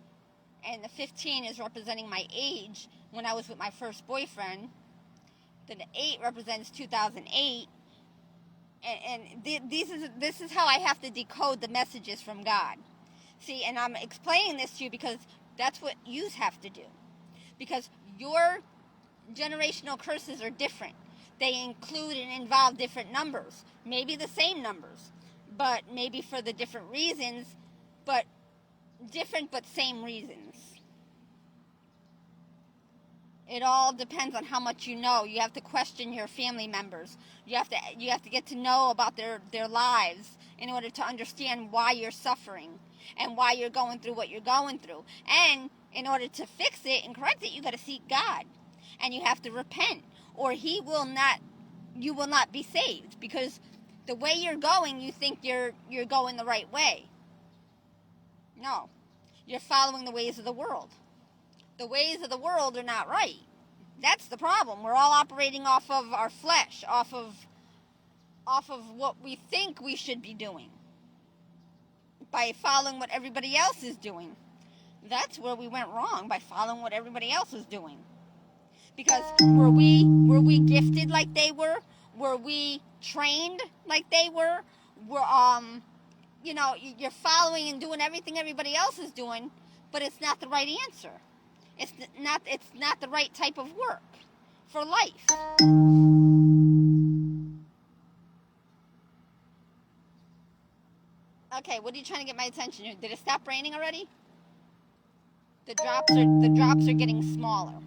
And the 15 is representing my age when I was with my first boyfriend. Then the 8 represents 2008. And this is how I have to decode the messages from God. See, and I'm explaining this to you because that's what you have to do. Because your generational curses are different. They include and involve different numbers. Maybe the same numbers, but maybe for the different reasons, but different but same reasons. It all depends on how much you know. You have to question your family members. You have to get to know about their lives in order to understand why you're suffering and why you're going through what you're going through. And in order to fix it and correct it, you got to seek God. And you have to repent, or you will not be saved, because the way you're going, you think you're going the right way. No. You're following the ways of the world. The ways of the world are not right. That's the problem. We're all operating off of our flesh, off of what we think we should be doing, by following what everybody else is doing. That's where we went wrong, by following what everybody else is doing. Because were we gifted like they were? Were we trained like they were? You're following and doing everything everybody else is doing, but it's not the right answer. It's not the right type of work for life. Okay, what are you trying to get my attention to? Did it stop raining already? The drops are getting smaller.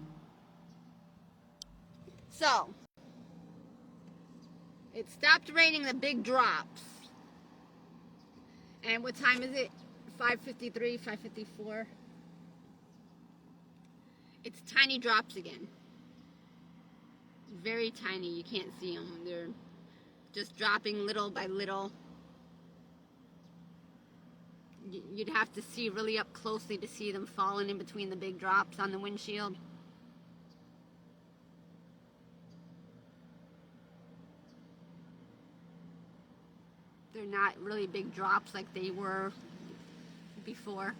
So, it stopped raining the big drops. And what time is it? 5:53, 5:54. It's tiny drops again. Very tiny. You can't see them. They're just dropping little by little. You'd have to see really up closely to see them falling in between the big drops on the windshield. They're not really big drops like they were before.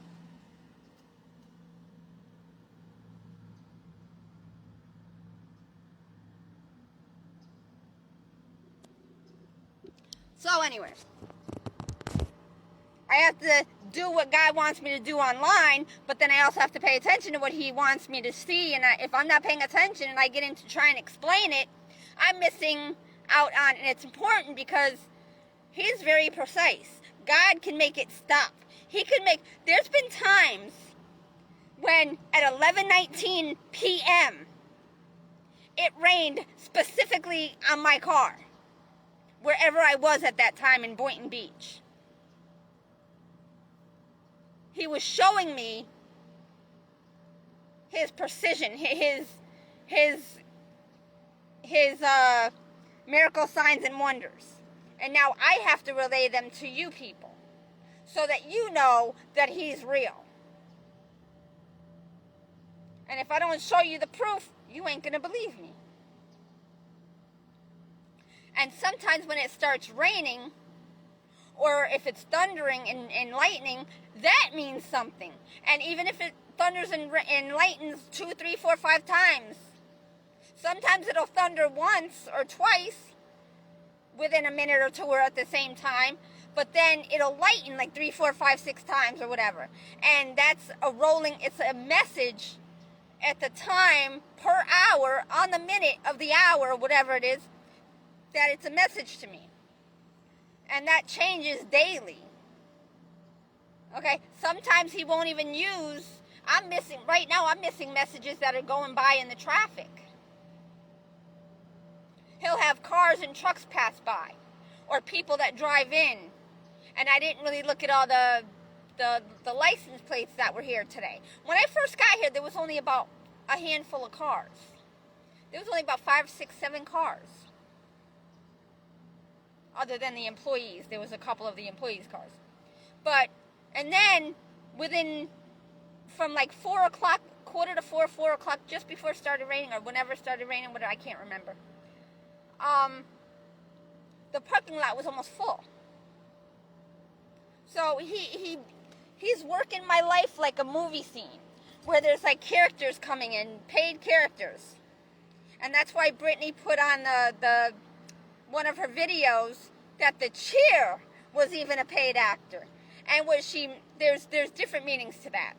So anyway, I have to do what God wants me to do online, but then I also have to pay attention to what He wants me to see. And if I'm not paying attention and I get into try and explain it, I'm missing out on, and it's important because He's very precise. God can make it stop. There's been times when at 11:19 p.m. it rained specifically on my car, wherever I was at that time in Boynton Beach. He was showing me His precision, His miracle signs and wonders. And now I have to relay them to you people. so that you know that he's real. And if I don't show you the proof, you ain't going to believe me. And sometimes when it starts raining, or if it's thundering and lightning, that means something. And even if it thunders and lightens 2, 3, 4, 5 times, sometimes it'll thunder once or twice within a minute or two or at the same time, but then it'll lighten like 3, 4, 5, 6 times or whatever. And that's it's a message at the time per hour, on the minute of the hour, whatever it is, that it's a message to me. And that changes daily. Okay, sometimes he won't even use, right now I'm missing messages that are going by in the traffic. He'll have cars and trucks pass by, or people that drive in. And I didn't really look at all the license plates that were here today. When I first got here, there was only about a handful of cars. There was only about 5, 6, 7 cars. Other than the employees. There was a couple of the employees' cars. And then, from like 4 o'clock, quarter to 4, 4 o'clock, just before it started raining, or whenever it started raining, I can't remember. The parking lot was almost full. So he's working my life like a movie scene, where there's like characters coming in, paid characters. And that's why Brittany put on the one of her videos that the cheer was even a paid actor. And there's different meanings to that.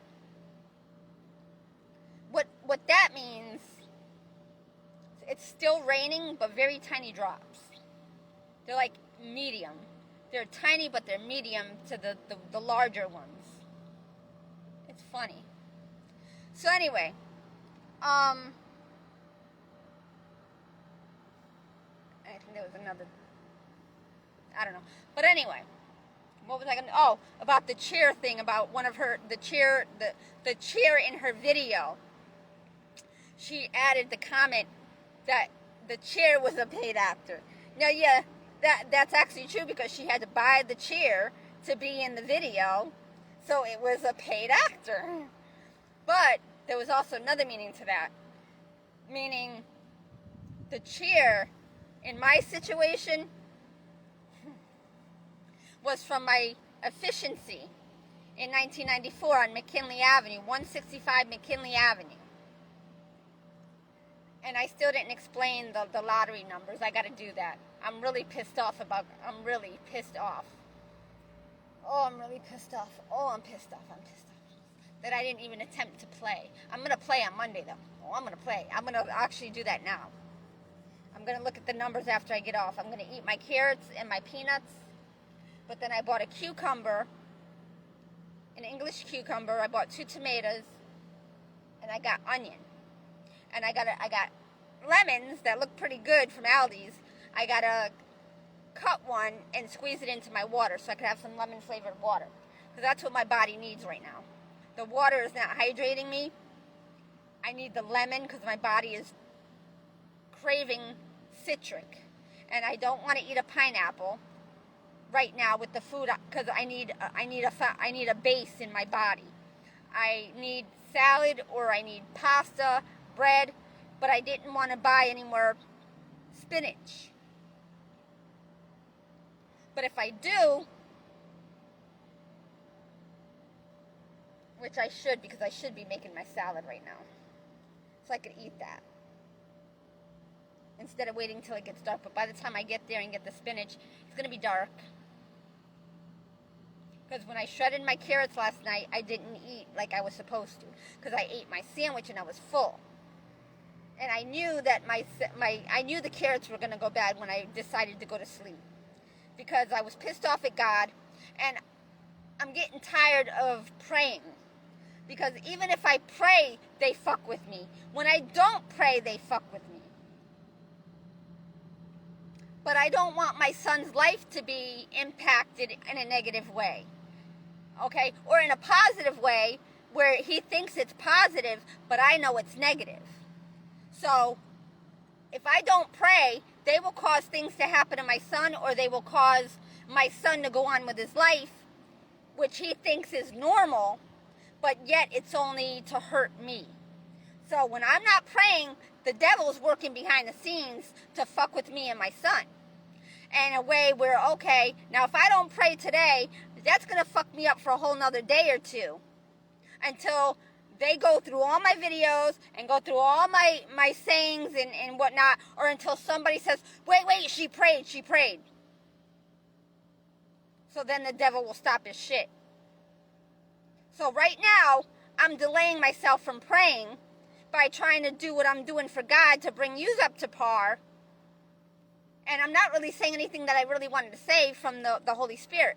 What that means, it's still raining, but very tiny drops. They're like medium. They're tiny, but they're medium to the larger ones. It's funny. So anyway, I think there was another, I don't know. But anyway, what was I going to, about the cheer thing, about the cheer in her video. She added the comment that the chair was a paid actor. Now, yeah, that's actually true, because she had to buy the chair to be in the video, so it was a paid actor. But there was also another meaning to that, meaning the chair in my situation was from my efficiency in 1994 on McKinley Avenue, 165 McKinley Avenue. And I still didn't explain the lottery numbers. I got to do that. I'm really pissed off. Oh, I'm really pissed off. I'm pissed off. That I didn't even attempt to play. I'm going to play on Monday, though. I'm going to play. I'm going to actually do that now. I'm going to look at the numbers after I get off. I'm going to eat my carrots and my peanuts. But then I bought a cucumber, an English cucumber. I bought 2 tomatoes, and I got onion. And I got lemons that look pretty good from Aldi's. I got to cut one and squeeze it into my water so I could have some lemon-flavored water. Because that's what my body needs right now. The water is not hydrating me. I need the lemon because my body is craving citric. And I don't want to eat a pineapple right now with the food, because I need a base in my body. I need salad, or I need pasta, bread, but I didn't want to buy any more spinach. But if I do, which I should, because I should be making my salad right now, so I could eat that instead of waiting till it gets dark. But by the time I get there and get the spinach, it's going to be dark. Because when I shredded my carrots last night, I didn't eat like I was supposed to, because I ate my sandwich and I was full. And I knew that I knew the carrots were going to go bad when I decided to go to sleep, because I was pissed off at God, and I'm getting tired of praying, because even if I pray, they fuck with me. When I don't pray, they fuck with me. But I don't want my son's life to be impacted in a negative way, okay? Or in a positive way, where he thinks it's positive, but I know it's negative. So, if I don't pray, they will cause things to happen to my son, or they will cause my son to go on with his life which he thinks is normal, but yet it's only to hurt me. So when I'm not praying, the devil's working behind the scenes to fuck with me and my son. And a way where, okay, now if I don't pray today, that's going to fuck me up for a whole nother day or two. Until they go through all my videos and go through all my sayings and whatnot. Or until somebody says, wait, she prayed. So then the devil will stop his shit. So right now, I'm delaying myself from praying by trying to do what I'm doing for God to bring you up to par. And I'm not really saying anything that I really wanted to say from the Holy Spirit.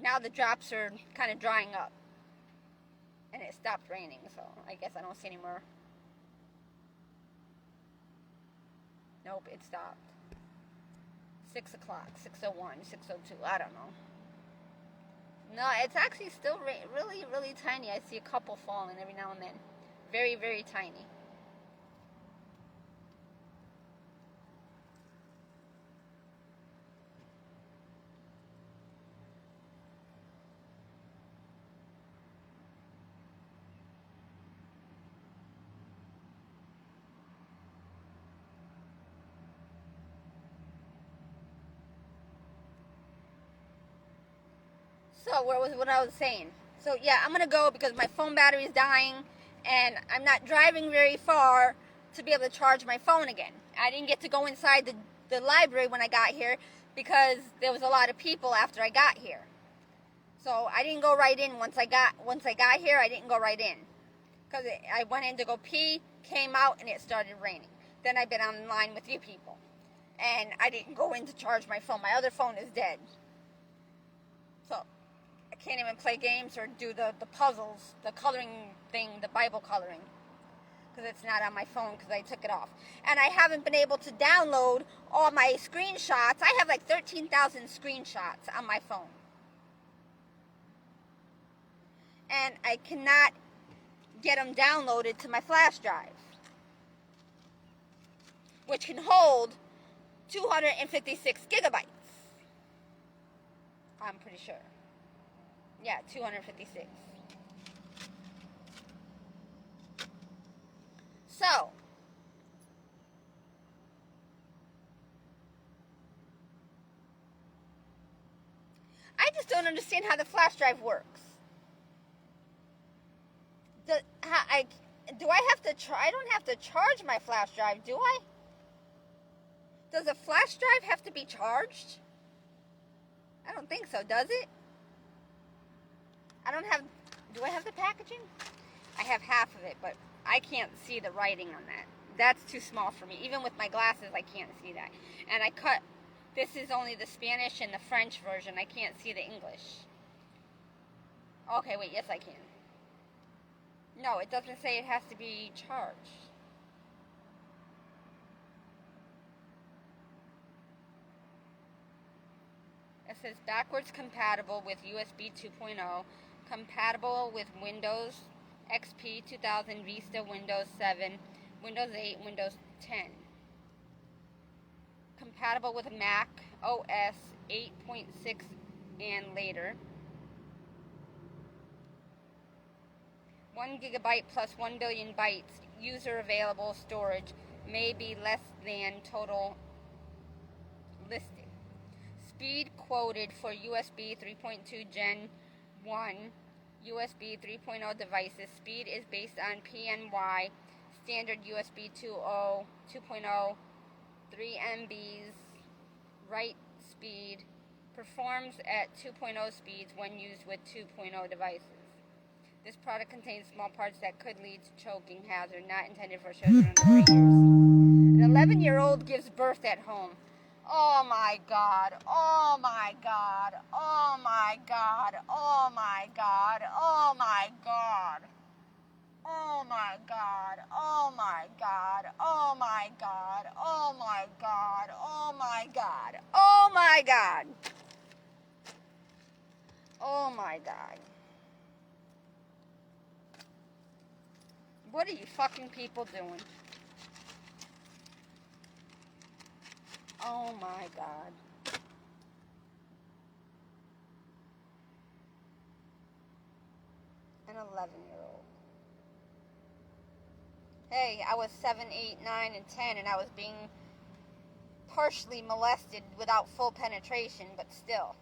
Now the drops are kind of drying up. And it stopped raining, so I guess I don't see any more. Nope, it stopped. 6 o'clock, 6:01, 6:02, I don't know. No, it's actually still really, really tiny. I see a couple falling every now and then. Very, very tiny. So what I was saying. So yeah, I'm gonna go because my phone battery is dying, and I'm not driving very far to be able to charge my phone again. I didn't get to go inside the library when I got here because there was a lot of people after I got here. So I didn't go right in once I got here. I didn't go right in because I went in to go pee, came out, and it started raining. Then I've been online with you people, and I didn't go in to charge my phone. My other phone is dead. So I can't even play games or do the puzzles, the coloring thing, the Bible coloring, because it's not on my phone because I took it off. And I haven't been able to download all my screenshots. I have like 13,000 screenshots on my phone. And I cannot get them downloaded to my flash drive, which can hold 256 gigabytes. I'm pretty sure. Yeah, 256. So, I just don't understand how the flash drive works. Do I have to I don't have to charge my flash drive, do I? Does a flash drive have to be charged? I don't think so, does it? Do I have the packaging? I have half of it, but I can't see the writing on that. That's too small for me. Even with my glasses, I can't see that. And this is only the Spanish and the French version. I can't see the English. Okay, wait, yes I can. No, it doesn't say it has to be charged. It says backwards compatible with USB 2.0, compatible with Windows XP 2000, Vista, Windows 7, Windows 8, Windows 10. Compatible with Mac OS 8.6 and later. 1 gigabyte plus 1 billion bytes. User available storage may be less than total listed. Speed quoted for USB 3.2 Gen 1 USB 3.0 devices. Speed is based on PNY standard USB 2.0 3 MBs. Write speed performs at 2.0 speeds when used with 2.0 devices. This product contains small parts that could lead to choking hazard, not intended for children under 3 years. An 11-year-old gives birth at home. Oh my God, oh my God, oh my God, oh my God, oh my God. Oh my God, oh my God, oh my God, oh my God, oh my God, oh my God. Oh my God. What are you fucking people doing? Oh my God. 11-year-old. Hey, I was 7, 8, 9, and 10, and I was being partially molested without full penetration, but still.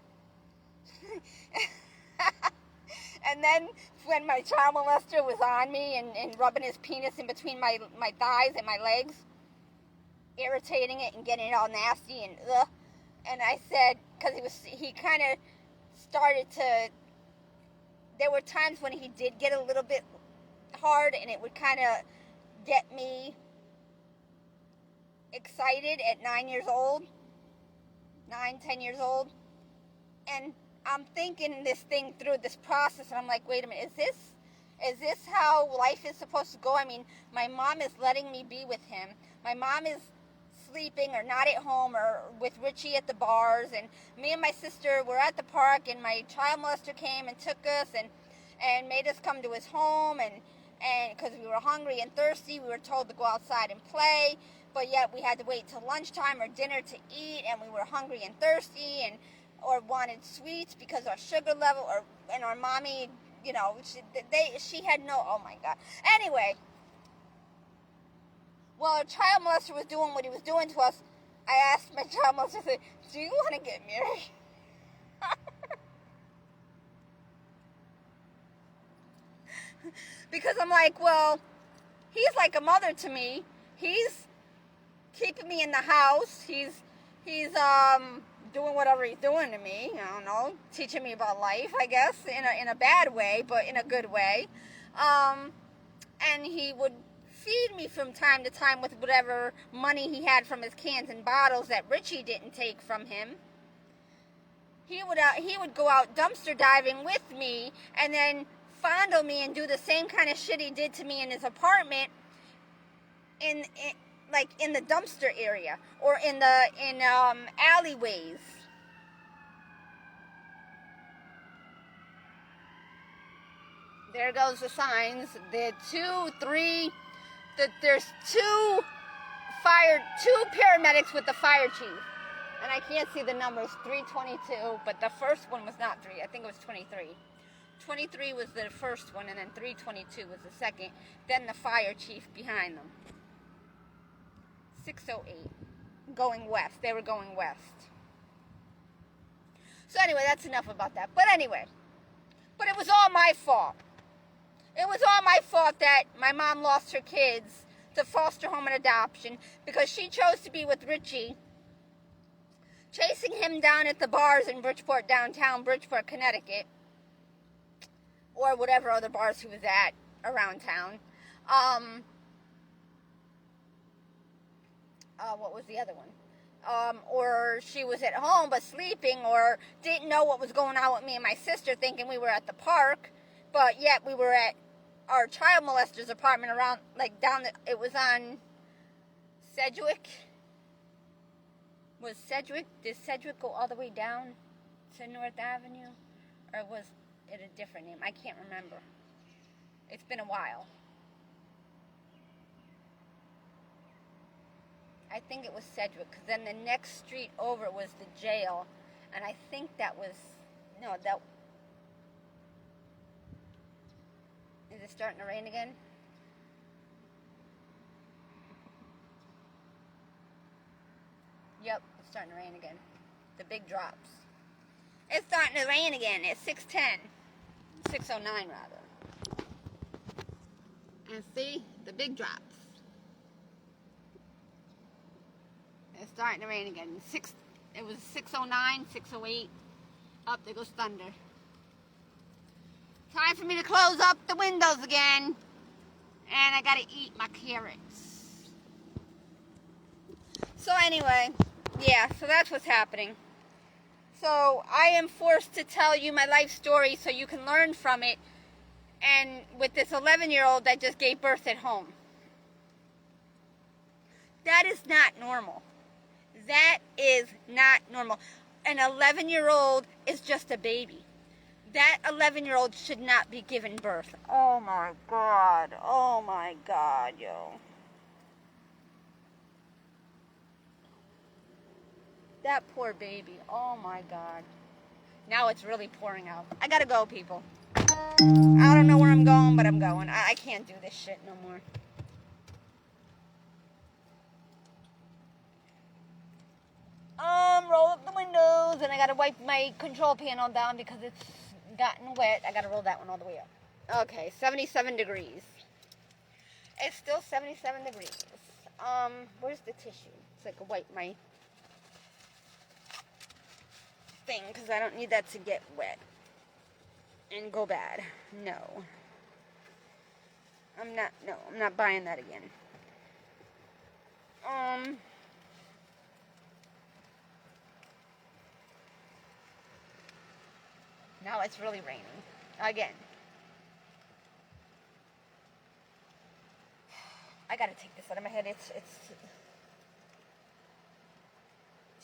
And then when my child molester was on me and rubbing his penis in between my thighs and my legs, irritating it and getting it all nasty and ugh. And I said, because he kind of started to, there were times when he did get a little bit hard and it would kind of get me excited at 9 years old, 9, 10 years old. And I'm thinking this thing through, this process, and I'm like, wait a minute, is this how life is supposed to go? I mean, my mom is letting me be with him. My mom is sleeping or not at home or with Richie at the bars, and me and my sister were at the park, and my child molester came and took us and made us come to his home, and because we were hungry and thirsty, we were told to go outside and play, but yet we had to wait till lunchtime or dinner to eat, and we were hungry and thirsty, and or wanted sweets because our sugar level, and our mommy, you know, she had no, oh my God. Anyway, while our child molester was doing what he was doing to us, I asked my child molester, I said, do you want to get married? Because I'm like, well, he's like a mother to me. He's keeping me in the house. He's doing whatever he's doing to me. I don't know, teaching me about life, I guess, in a bad way, but in a good way. And he would feed me from time to time with whatever money he had from his cans and bottles that Richie didn't take from him. He would go out dumpster diving with me and then fondle me and do the same kind of shit he did to me in his apartment in the dumpster area or in alleyways. There goes the signs. There's two paramedics with the fire chief. And I can't see the numbers, 322, but the first one was not 3. I think it was 23. 23 was the first one, and then 322 was the second. Then the fire chief behind them. 608. Going west. They were going west. So anyway, that's enough about that. But anyway. But it was all my fault. It was all my fault that my mom lost her kids to foster home and adoption because she chose to be with Richie, chasing him down at the bars in Bridgeport, downtown Bridgeport, Connecticut, or whatever other bars he was at around town. What was the other one? Or she was at home but sleeping, or didn't know what was going on with me and my sister, thinking we were at the park, but yet we were at our child molester's apartment around, it was on Sedgwick. Did Sedgwick go all the way down to North Avenue? Or was it a different name? I can't remember. It's been a while. I think it was Sedgwick, because then the next street over was the jail, and I think is it starting to rain again? Yep, it's starting to rain again. The big drops. It's starting to rain again. It's 6:10. 6:09 rather. And see? The big drops. It's starting to rain again. It was 6:09, 6:08. Up there goes thunder. Time for me to close up the windows again. And I gotta eat my carrots. So anyway, yeah, so that's what's happening. So I am forced to tell you my life story so you can learn from it. And with this 11-year-old that just gave birth at home. That is not normal. That is not normal. An 11-year-old is just a baby. That 11-year-old should not be given birth. Oh my God. Oh my God, yo. That poor baby. Oh my God. Now it's really pouring out. I gotta go, people. I don't know where I'm going, but I'm going. I can't do this shit no more. Roll up the windows, and I gotta wipe my control panel down because it's gotten wet. I gotta roll that one all the way up. Okay, 77 degrees. It's still 77 degrees. Where's the tissue? So I can wipe my thing, because I don't need that to get wet and go bad. No. I'm not buying that again. Now it's really raining. Again. I gotta take this out of my head. It's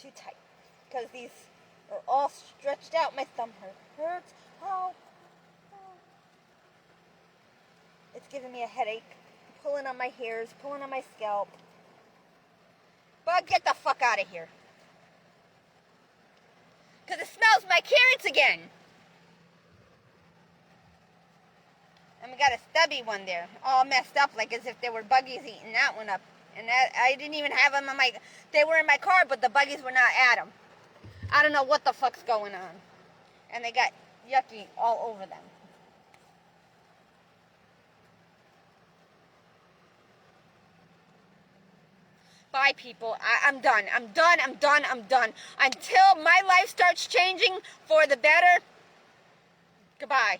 too tight. Because these are all stretched out. My thumb hurts. Oh. It's giving me a headache. Pulling on my hairs, pulling on my scalp. But get the fuck out of here. Because it smells my carrots again. And we got a stubby one there, all messed up, like as if there were buggies eating that one up. And that, I didn't even have them on my, they were in my car, but the buggies were not at them. I don't know what the fuck's going on. And they got yucky all over them. Bye, people. I'm done. I'm done. Until my life starts changing for the better. Goodbye.